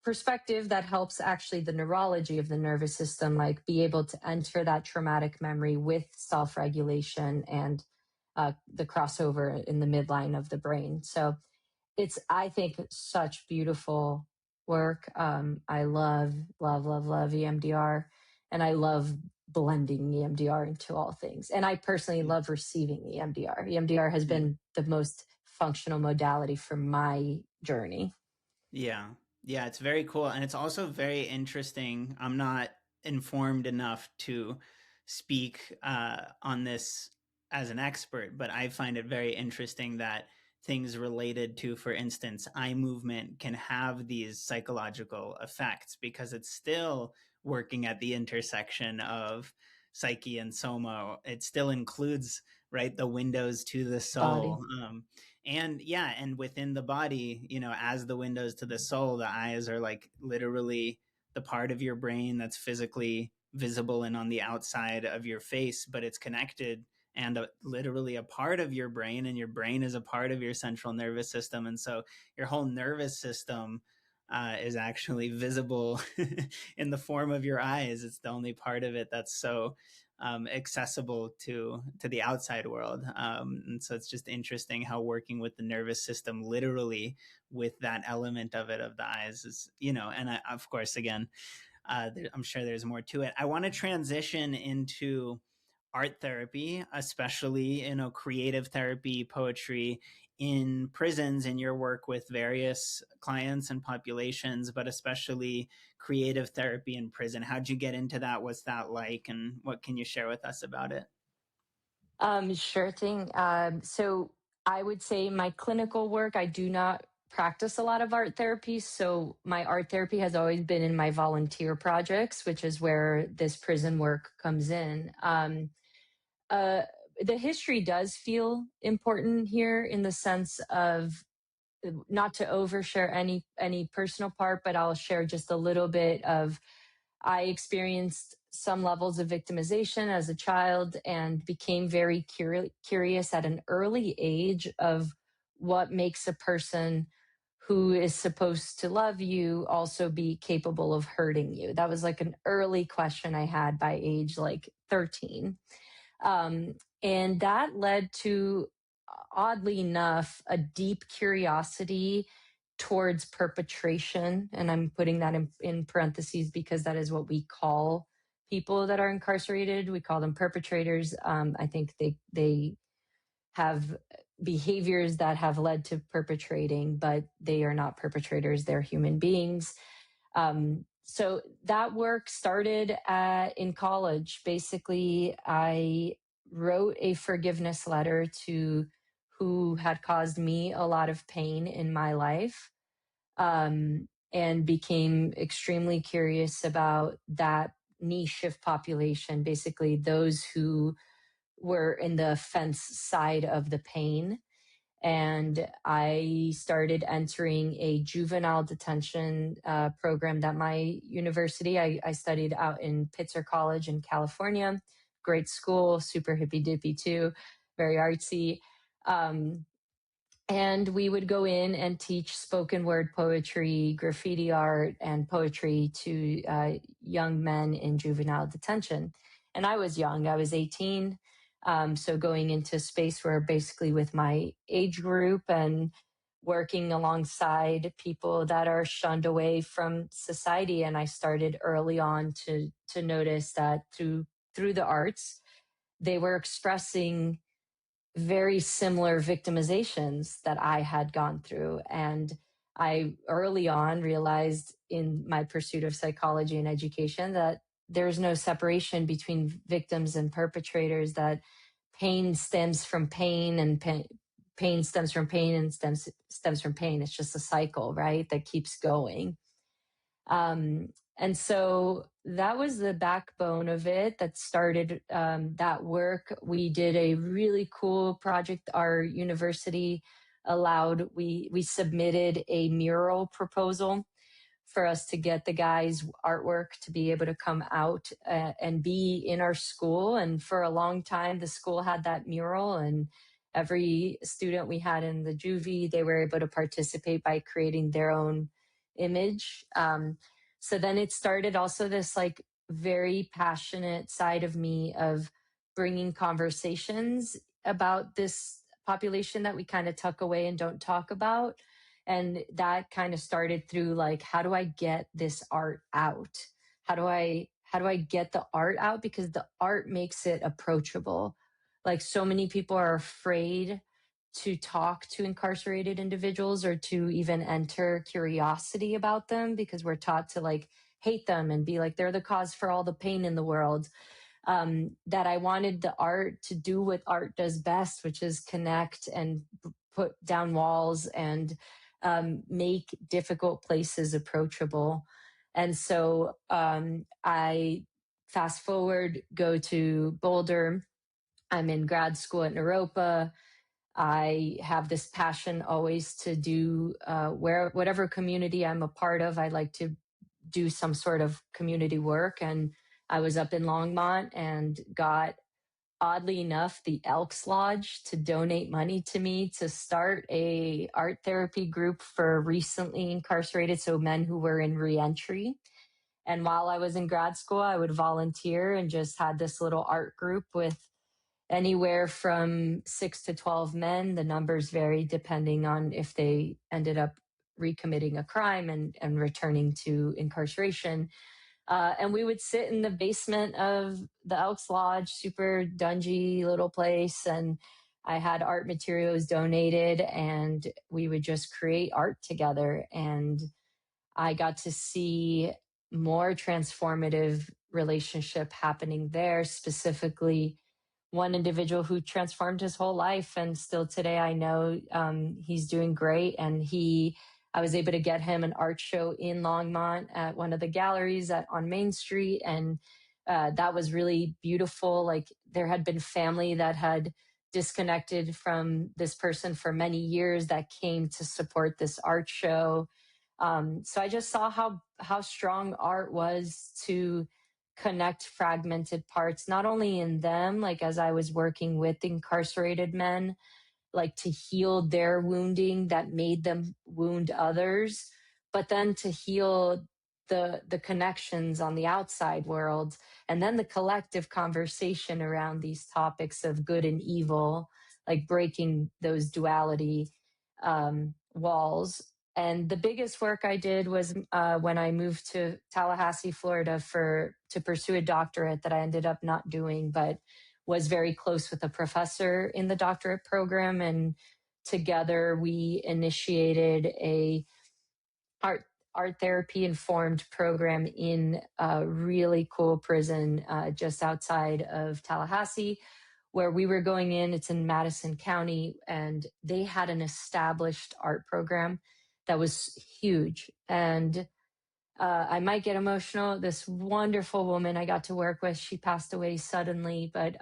perspective that helps actually the neurology of the nervous system, like be able to enter that traumatic memory with self-regulation and the crossover in the midline of the brain. So it's, I think, such beautiful work. I love EMDR, and I love blending EMDR into all things. And I personally love receiving EMDR. EMDR has been the most functional modality for my journey. Yeah. Yeah, it's very cool. And it's also very interesting. I'm not informed enough to speak on this as an expert, but I find it very interesting that things related to, for instance, eye movement can have these psychological effects because it's still working at the intersection of psyche and soma. It still includes, right, the windows to the soul. And within the body, as the windows to the soul, the eyes are like literally the part of your brain that's physically visible and on the outside of your face, but it's connected and literally a part of your brain, and your brain is a part of your central nervous system. And so your whole nervous system is actually visible in the form of your eyes. It's the only part of it that's so accessible to the outside world. And so it's just interesting how working with the nervous system, literally with that element of it, of the eyes, is, of course, again, I'm sure there's more to it. I want to transition into art therapy, especially, creative therapy, poetry in prisons, in your work with various clients and populations, but especially creative therapy in prison. How'd you get into that? What's that like? And what can you share with us about it? Sure thing. So I would say my clinical work, I do not practice a lot of art therapy. So my art therapy has always been in my volunteer projects, which is where this prison work comes in. The history does feel important here in the sense of, not to overshare any personal part, but I'll share just a little bit of, I experienced some levels of victimization as a child and became very curious at an early age of what makes a person who is supposed to love you also be capable of hurting you. That was like an early question I had by age like 13. And that led to, oddly enough, a deep curiosity towards perpetration. And I'm putting that in parentheses because that is what we call people that are incarcerated. We call them perpetrators. I think they have behaviors that have led to perpetrating, but they are not perpetrators. They're human beings. So that work started in college. Basically, I wrote a forgiveness letter to who had caused me a lot of pain in my life, and became extremely curious about that niche of population, basically those who were in the fence side of the pain. And I started entering a juvenile detention program that my university, I studied out in Pitzer College in California. Great school, super hippy dippy too, very artsy. And we would go in and teach spoken word poetry, graffiti art, and poetry to young men in juvenile detention. And I was young, I was 18. So going into space where basically with my age group, and working alongside people that are shunned away from society. And I started early on to notice that through the arts, they were expressing very similar victimizations that I had gone through. And I early on realized in my pursuit of psychology and education that there's no separation between victims and perpetrators, that pain stems from pain, and pain stems from pain, and stems from pain. It's just a cycle, right, that keeps going. And so that was the backbone of it that started that work. We did a really cool project. Our university allowed, we submitted a mural proposal for us to get the guys' artwork to be able to come out and be in our school. And for a long time, the school had that mural, and every student we had in the juvie, they were able to participate by creating their own image. So then it started also this like very passionate side of me of bringing conversations about this population that we kind of tuck away and don't talk about. And that kind of started through like, how do I get this art out? How do I get the art out? Because the art makes it approachable. Like, so many people are afraid to talk to incarcerated individuals or to even enter curiosity about them, because we're taught to like hate them and be like, they're the cause for all the pain in the world. That I wanted the art to do what art does best, which is connect and put down walls and make difficult places approachable. And so I fast forward, go to Boulder. I'm in grad school at Naropa. I have this passion always to do whatever community I'm a part of, I like to do some sort of community work. And I was up in Longmont and got, oddly enough, the Elks Lodge to donate money to me to start a art therapy group for recently incarcerated, so men who were in reentry. And while I was in grad school, I would volunteer and just had this little art group with anywhere from 6 to 12 men. The numbers vary depending on if they ended up recommitting a crime and returning to incarceration. And we would sit in the basement of the Elks Lodge, super dungy little place. And I had art materials donated, and we would just create art together. And I got to see more transformative relationship happening there, specifically one individual who transformed his whole life. And still today, I know he's doing great. And I was able to get him an art show in Longmont at one of the galleries on Main Street. And that was really beautiful. Like, there had been family that had disconnected from this person for many years that came to support this art show. So I just saw how strong art was to connect fragmented parts, not only in them, like as I was working with incarcerated men, like to heal their wounding that made them wound others, but then to heal the connections on the outside world, and then the collective conversation around these topics of good and evil, like breaking those duality walls. And the biggest work I did was when I moved to Tallahassee, Florida to pursue a doctorate that I ended up not doing, but was very close with a professor in the doctorate program. And together we initiated a art therapy informed program in a really cool prison just outside of Tallahassee, where we were going in. It's in Madison County, and they had an established art program that was huge. And I might get emotional. This wonderful woman I got to work with, she passed away suddenly, but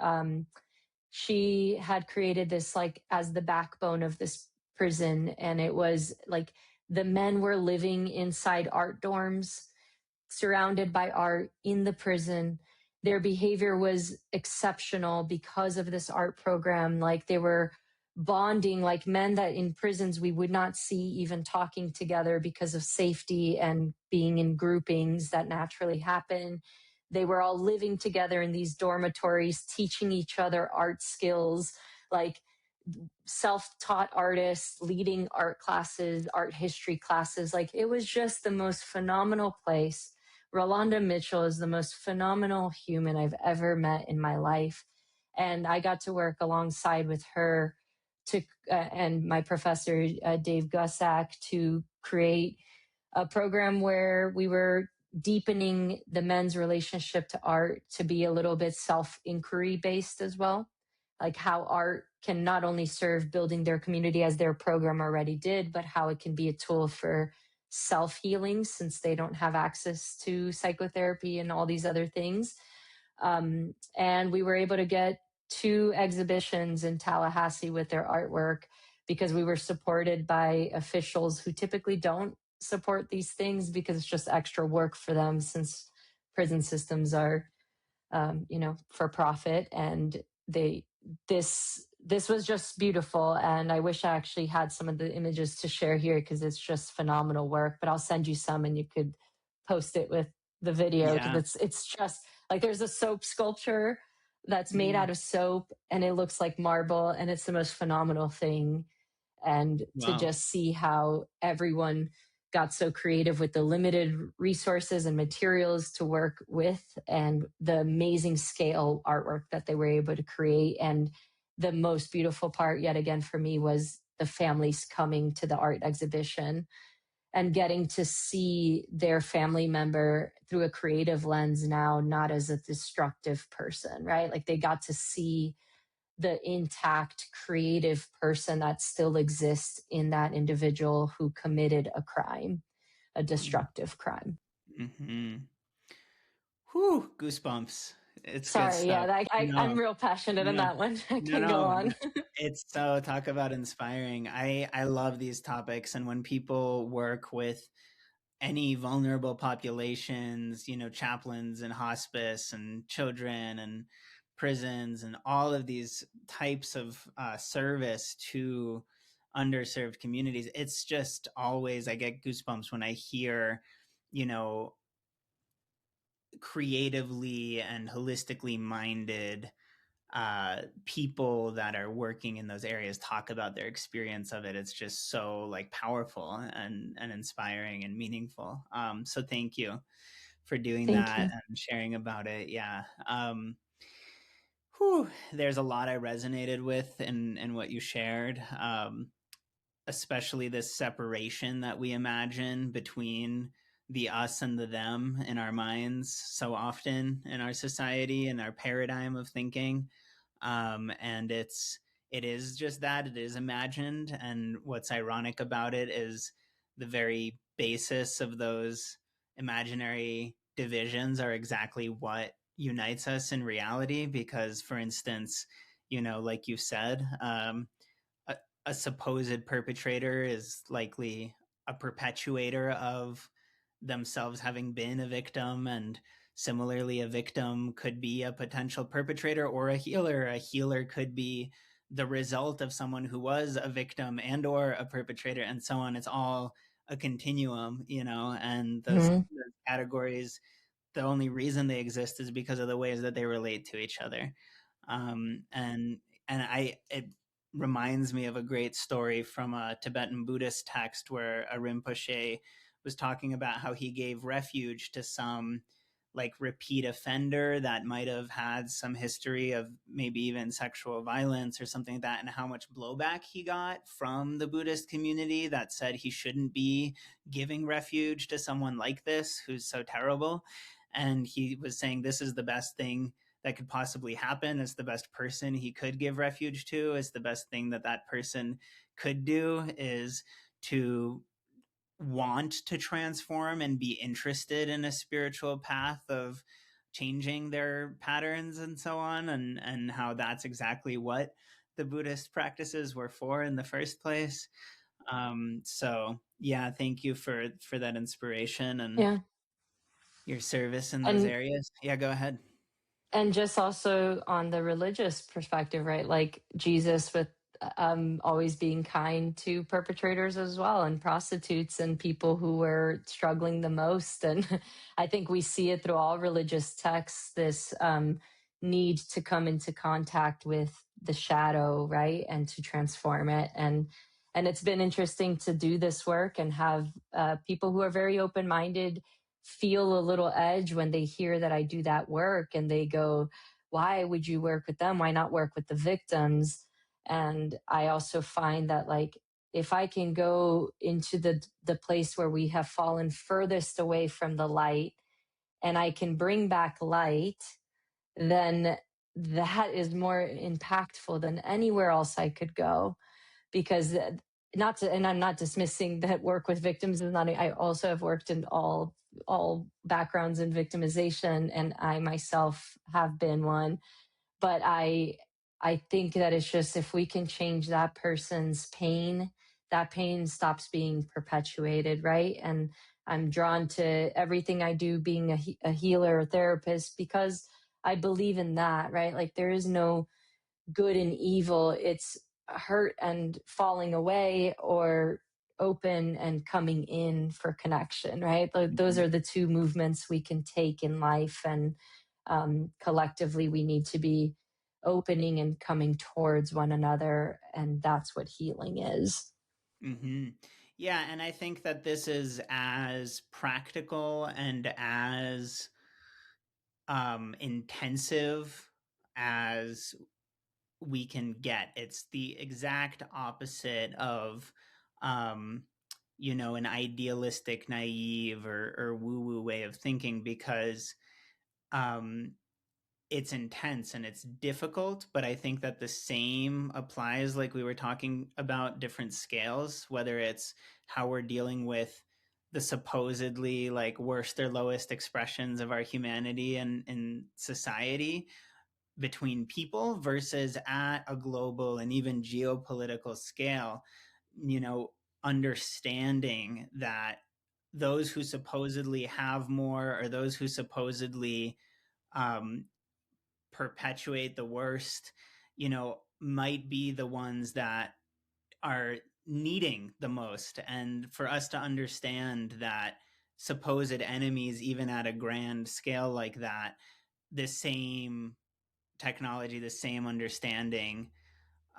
she had created this like as the backbone of this prison. And it was like the men were living inside art dorms, surrounded by art in the prison. Their behavior was exceptional because of this art program. Like, they were bonding like men that in prisons we would not see even talking together because of safety and being in groupings that naturally happen. They were all living together in these dormitories, teaching each other art skills. Like, self-taught artists leading art classes, art history classes. Like, it was just the most phenomenal place. Rolanda Mitchell is the most phenomenal human I've ever met in my life. And I got to work alongside with her to and my professor, Dave Gussack, to create a program where we were deepening the men's relationship to art to be a little bit self-inquiry based as well. Like how art can not only serve building their community as their program already did, but how it can be a tool for self-healing since they don't have access to psychotherapy and all these other things. And we were able to get 2 exhibitions in Tallahassee with their artwork because we were supported by officials who typically don't support these things because it's just extra work for them since prison systems are, for profit. And this was just beautiful. And I wish I actually had some of the images to share here because it's just phenomenal work, but I'll send you some and you could post it with the video because it's just like there's a soap sculpture that's made out of soap and it looks like marble and it's the most phenomenal thing. And to just see how everyone got so creative with the limited resources and materials to work with and the amazing scale artwork that they were able to create. And the most beautiful part yet again for me was the families coming to the art exhibition and getting to see their family member through a creative lens now, not as a destructive person, right? Like they got to see the intact creative person that still exists in that individual who committed a crime, a destructive crime. Mm-hmm. Whew, goosebumps. It's sorry, good stuff. I'm real passionate on that one. I can go on. It's so, talk about inspiring. I love these topics, and when people work with any vulnerable populations, chaplains and hospice and children and prisons and all of these types of service to underserved communities, it's just always, I get goosebumps when I hear, creatively and holistically minded people that are working in those areas talk about their experience of it. It's just so like powerful and inspiring and meaningful. So thank you for doing that and sharing about it. Yeah. There's a lot I resonated with in what you shared. Especially this separation that we imagine between the us and the them in our minds so often in our society and our paradigm of thinking. And it is just that, it is imagined. And what's ironic about it is the very basis of those imaginary divisions are exactly what unites us in reality. Because, for instance, like you said, a supposed perpetrator is likely a perpetuator of themselves having been a victim, and similarly a victim could be a potential perpetrator or a healer could be the result of someone who was a victim and or a perpetrator, and so on. It's all a continuum, and those categories, the only reason they exist is because of the ways that they relate to each other. It reminds me of a great story from a Tibetan Buddhist text where a Rinpoche was talking about how he gave refuge to some like repeat offender that might have had some history of maybe even sexual violence or something like that, and how much blowback he got from the Buddhist community that said he shouldn't be giving refuge to someone like this who's so terrible. And he was saying this is the best thing that could possibly happen. It's the best person he could give refuge to. It's the best thing that that person could do is to want to transform and be interested in a spiritual path of changing their patterns and so on, and how that's exactly what the Buddhist practices were for in the first place. So yeah, thank you for that inspiration and your service in those areas. Yeah, go ahead. And just also on the religious perspective, right? Like Jesus with always being kind to perpetrators as well, and prostitutes and people who were struggling the most. And I think we see it through all religious texts, this need to come into contact with the shadow, right, and to transform it. And it's been interesting to do this work and have people who are very open-minded feel a little edge when they hear that I do that work, and they go, why would you work with them? Why not work with the victims? And I also find that, like, if I can go into the place where we have fallen furthest away from the light, and I can bring back light, then that is more impactful than anywhere else I could go. Because not to, and I'm not dismissing that work with victims is not, I also have worked in all backgrounds in victimization, and I myself have been one. But I think that it's just, if we can change that person's pain, that pain stops being perpetuated, right? And I'm drawn to everything I do being a healer, a therapist, because I believe in that, right? Like, there is no good and evil. It's hurt and falling away, or open and coming in for connection, right? Those Mhm. are the two movements we can take in life. And collectively, we need to be opening and coming towards one another. And that's what healing is. Mm-hmm. Yeah, and I think that this is as practical and as intensive as we can get. It's the exact opposite of, um, an idealistic, naive, or woo-woo way of thinking, because um, it's intense and it's difficult. But I think that the same applies, like we were talking about different scales, whether it's how we're dealing with the supposedly like worst or lowest expressions of our humanity in society between people, versus at a global and even geopolitical scale, understanding that those who supposedly have more, or those who supposedly um, perpetuate the worst, might be the ones that are needing the most. And for us to understand that supposed enemies, even at a grand scale like that, the same technology, the same understanding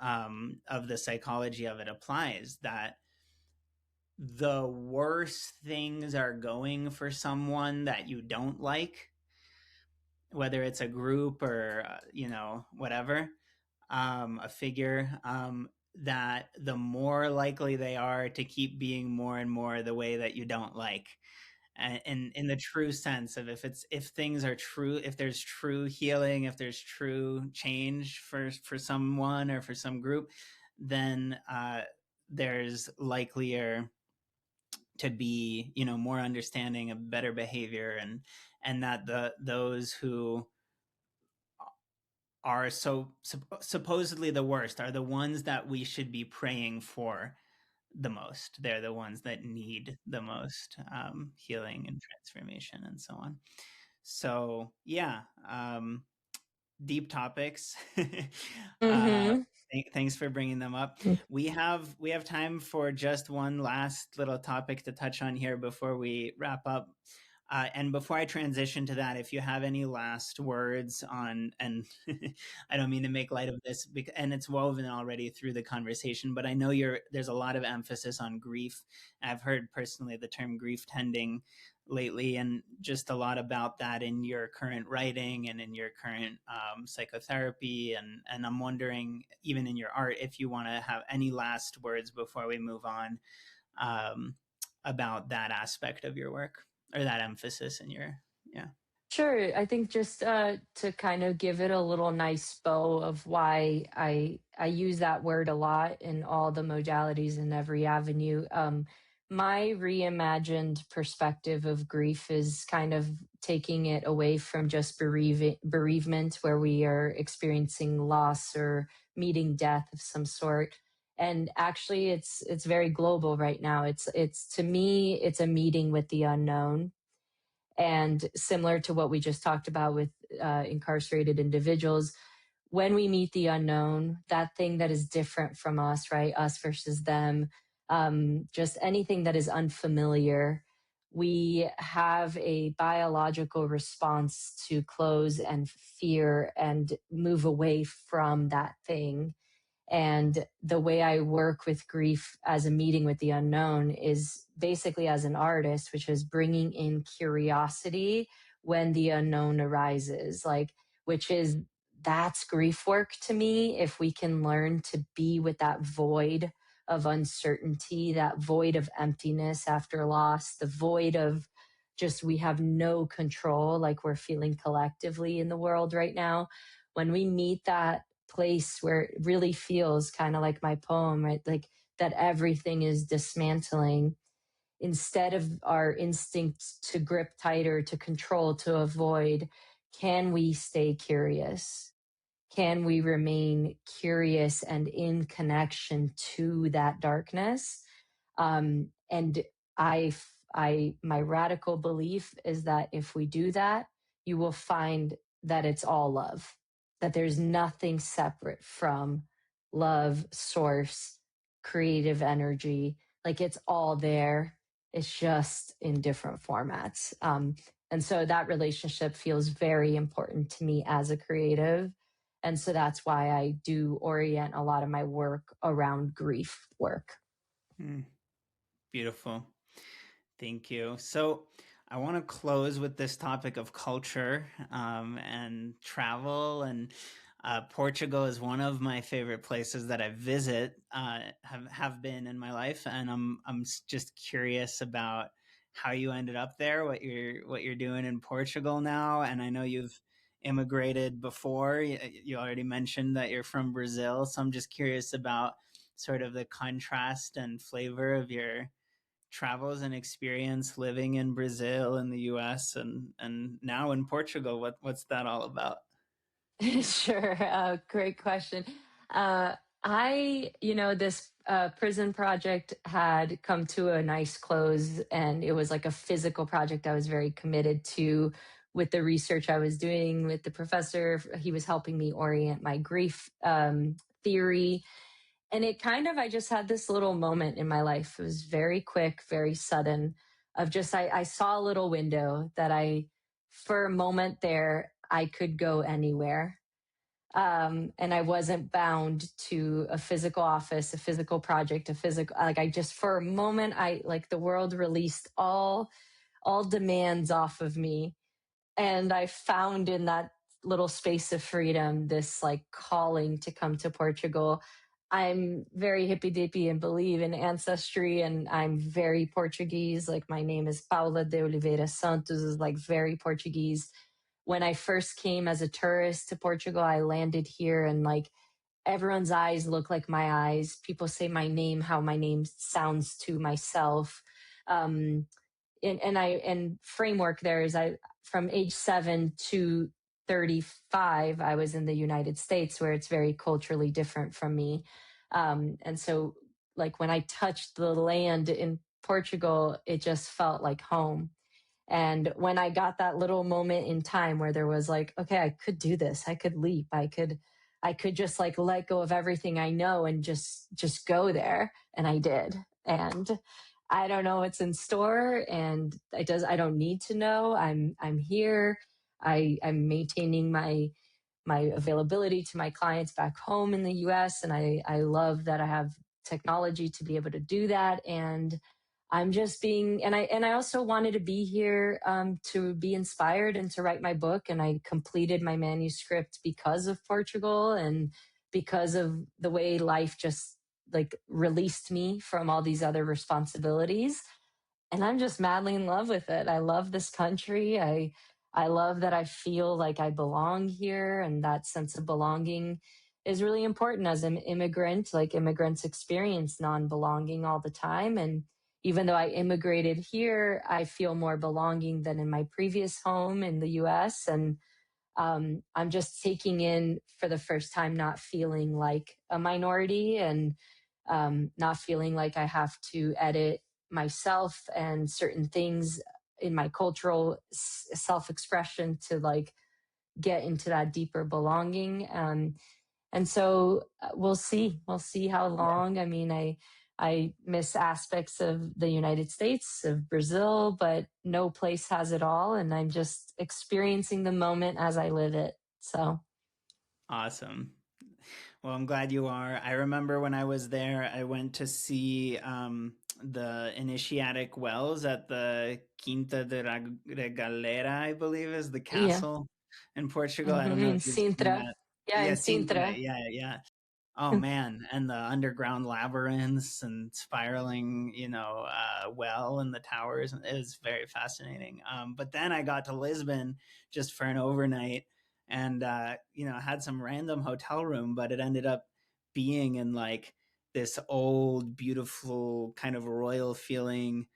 of the psychology of it applies, that the worse things are going for someone that you don't like, whether it's a group or, whatever, a figure, that the more likely they are to keep being more and more the way that you don't like. And in the true sense of, if things are true, if there's true healing, if there's true change for someone or for some group, then there's likelier to be, more understanding of better behavior, and that those who are supposedly the worst are the ones that we should be praying for the most. They're the ones that need the most healing and transformation and so on. So yeah, deep topics. uh, Mm-hmm. thanks for bringing them up. We have time for just one last little topic to touch on here before we wrap up. And before I transition to that, if you have any last words on, and I don't mean to make light of this, and it's woven already through the conversation, but I know there's a lot of emphasis on grief. I've heard personally the term grief tending lately, and just a lot about that in your current writing and in your current psychotherapy. And I'm wondering, even in your art, if you want to have any last words before we move on, um, about that aspect of your work, or that emphasis in your, yeah. Sure. I think just to kind of give it a little nice bow of why I use that word a lot in all the modalities in every avenue. My reimagined perspective of grief is kind of taking it away from just bereavement, where we are experiencing loss or meeting death of some sort. And actually, it's very global right now. It's to me, it's a meeting with the unknown. And similar to what we just talked about with incarcerated individuals, when we meet the unknown, that thing that is different from us, right? Us versus them, just anything that is unfamiliar, we have a biological response to close and fear and move away from that thing. And the way I work with grief as a meeting with the unknown is basically as an artist, which is bringing in curiosity when the unknown arises, like, which is, that's grief work to me. If we can learn to be with that void of uncertainty, that void of emptiness after loss, the void of just, we have no control, like we're feeling collectively in the world right now. When we meet that place where it really feels kind of like my poem, right? Like that everything is dismantling, instead of our instinct to grip tighter, to control, to avoid, can we stay curious? Can we remain curious and in connection to that darkness? And my radical belief is that if we do that, you will find that it's all love, that there's nothing separate from love, source, creative energy. Like it's all there. It's just in different formats. And so that relationship feels very important to me as a creative. And so that's why I do orient a lot of my work around grief work. Beautiful. Thank you. So I want to close with this topic of culture and travel. And Portugal is one of my favorite places that I visit, have been in my life. And I'm just curious about how you ended up there, what you're doing in Portugal now. And I know you've immigrated before. You already mentioned that you're from Brazil. So I'm just curious about sort of the contrast and flavor of your travels and experience living in Brazil and the US and now in Portugal. What's that all about? Sure. Great question. This prison project had come to a nice close, and it was like a physical project I was very committed to with the research I was doing with the professor. He was helping me orient my grief theory. And I just had this little moment in my life. It was very quick, very sudden, of just, I saw a little window that for a moment there, I could go anywhere. And I wasn't bound to a physical office, a physical project, for a moment, the world released all demands off of me. And I found in that little space of freedom, this like calling to come to Portugal. I'm very hippy dippy and believe in ancestry, and I'm very Portuguese. Like my name is Paula de Oliveira Santos, is like very Portuguese. When I first came as a tourist to Portugal, I landed here and like everyone's eyes look like my eyes. People say my name, how my name sounds to myself. And framework there is from age 7 to 35, I was in the United States, where it's very culturally different from me. And so like when I touched the land in Portugal, it just felt like home. And when I got that little moment in time where there was like, okay, I could do this, I could leap, I could just like let go of everything I know and just go there. And I did. And I don't know what's in store, and I don't need to know. I'm here. I'm maintaining my availability to my clients back home in the US. And I love that I have technology to be able to do that. And I'm just and I also wanted to be here to be inspired and to write my book. And I completed my manuscript because of Portugal and because of the way life just like released me from all these other responsibilities. And I'm just madly in love with it. I love this country. I love that I feel like I belong here, and that sense of belonging is really important as an immigrant. Like immigrants experience non-belonging all the time. And even though I immigrated here, I feel more belonging than in my previous home in the US. And I'm just taking in for the first time, not feeling like a minority, and not feeling like I have to edit myself and certain things in my cultural self-expression to like get into that deeper belonging. And so we'll see how long. I mean, I miss aspects of the United States, of Brazil, but no place has it all. And I'm just experiencing the moment as I live it. So, Awesome. Well, I'm glad you are. I remember when I was there, I went to see the initiatic wells at the Quinta de Regalera, I believe is the yeah. castle in Portugal. I don't know In if you've seen Sintra. that. Yeah, in Yeah, Sintra. Sintra. Yeah, yeah. Oh man, and the underground labyrinths and spiraling, well in the towers is very fascinating. But then I got to Lisbon just for an overnight, and had some random hotel room, but it ended up being in like this old, beautiful, kind of royal feeling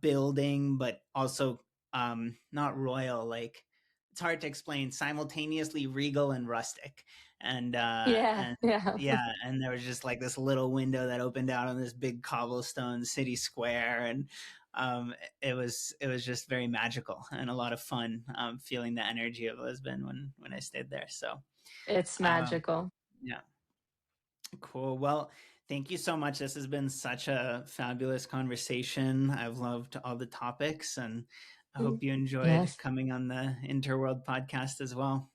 building, but also not royal. Like it's hard to explain. Simultaneously regal and rustic, and Yeah, yeah. yeah, and there was just like this little window that opened out on this big cobblestone city square, and um, it was just very magical and a lot of fun, feeling the energy of Lisbon when I stayed there. So It's um, magical. yeah, cool. Well, thank you so much. This has been such a fabulous conversation. I've loved all the topics, and I hope you enjoyed Yes, coming on the Interworld podcast as well.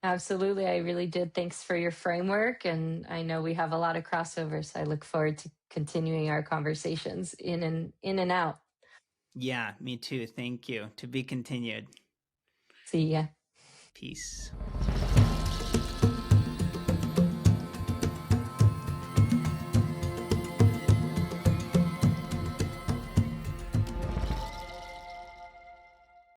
absolutely. I really did. Thanks for your framework. And I know we have a lot of crossovers. So I look forward to continuing our conversations in and out. Yeah, me too. Thank you. To be continued. See ya. Peace.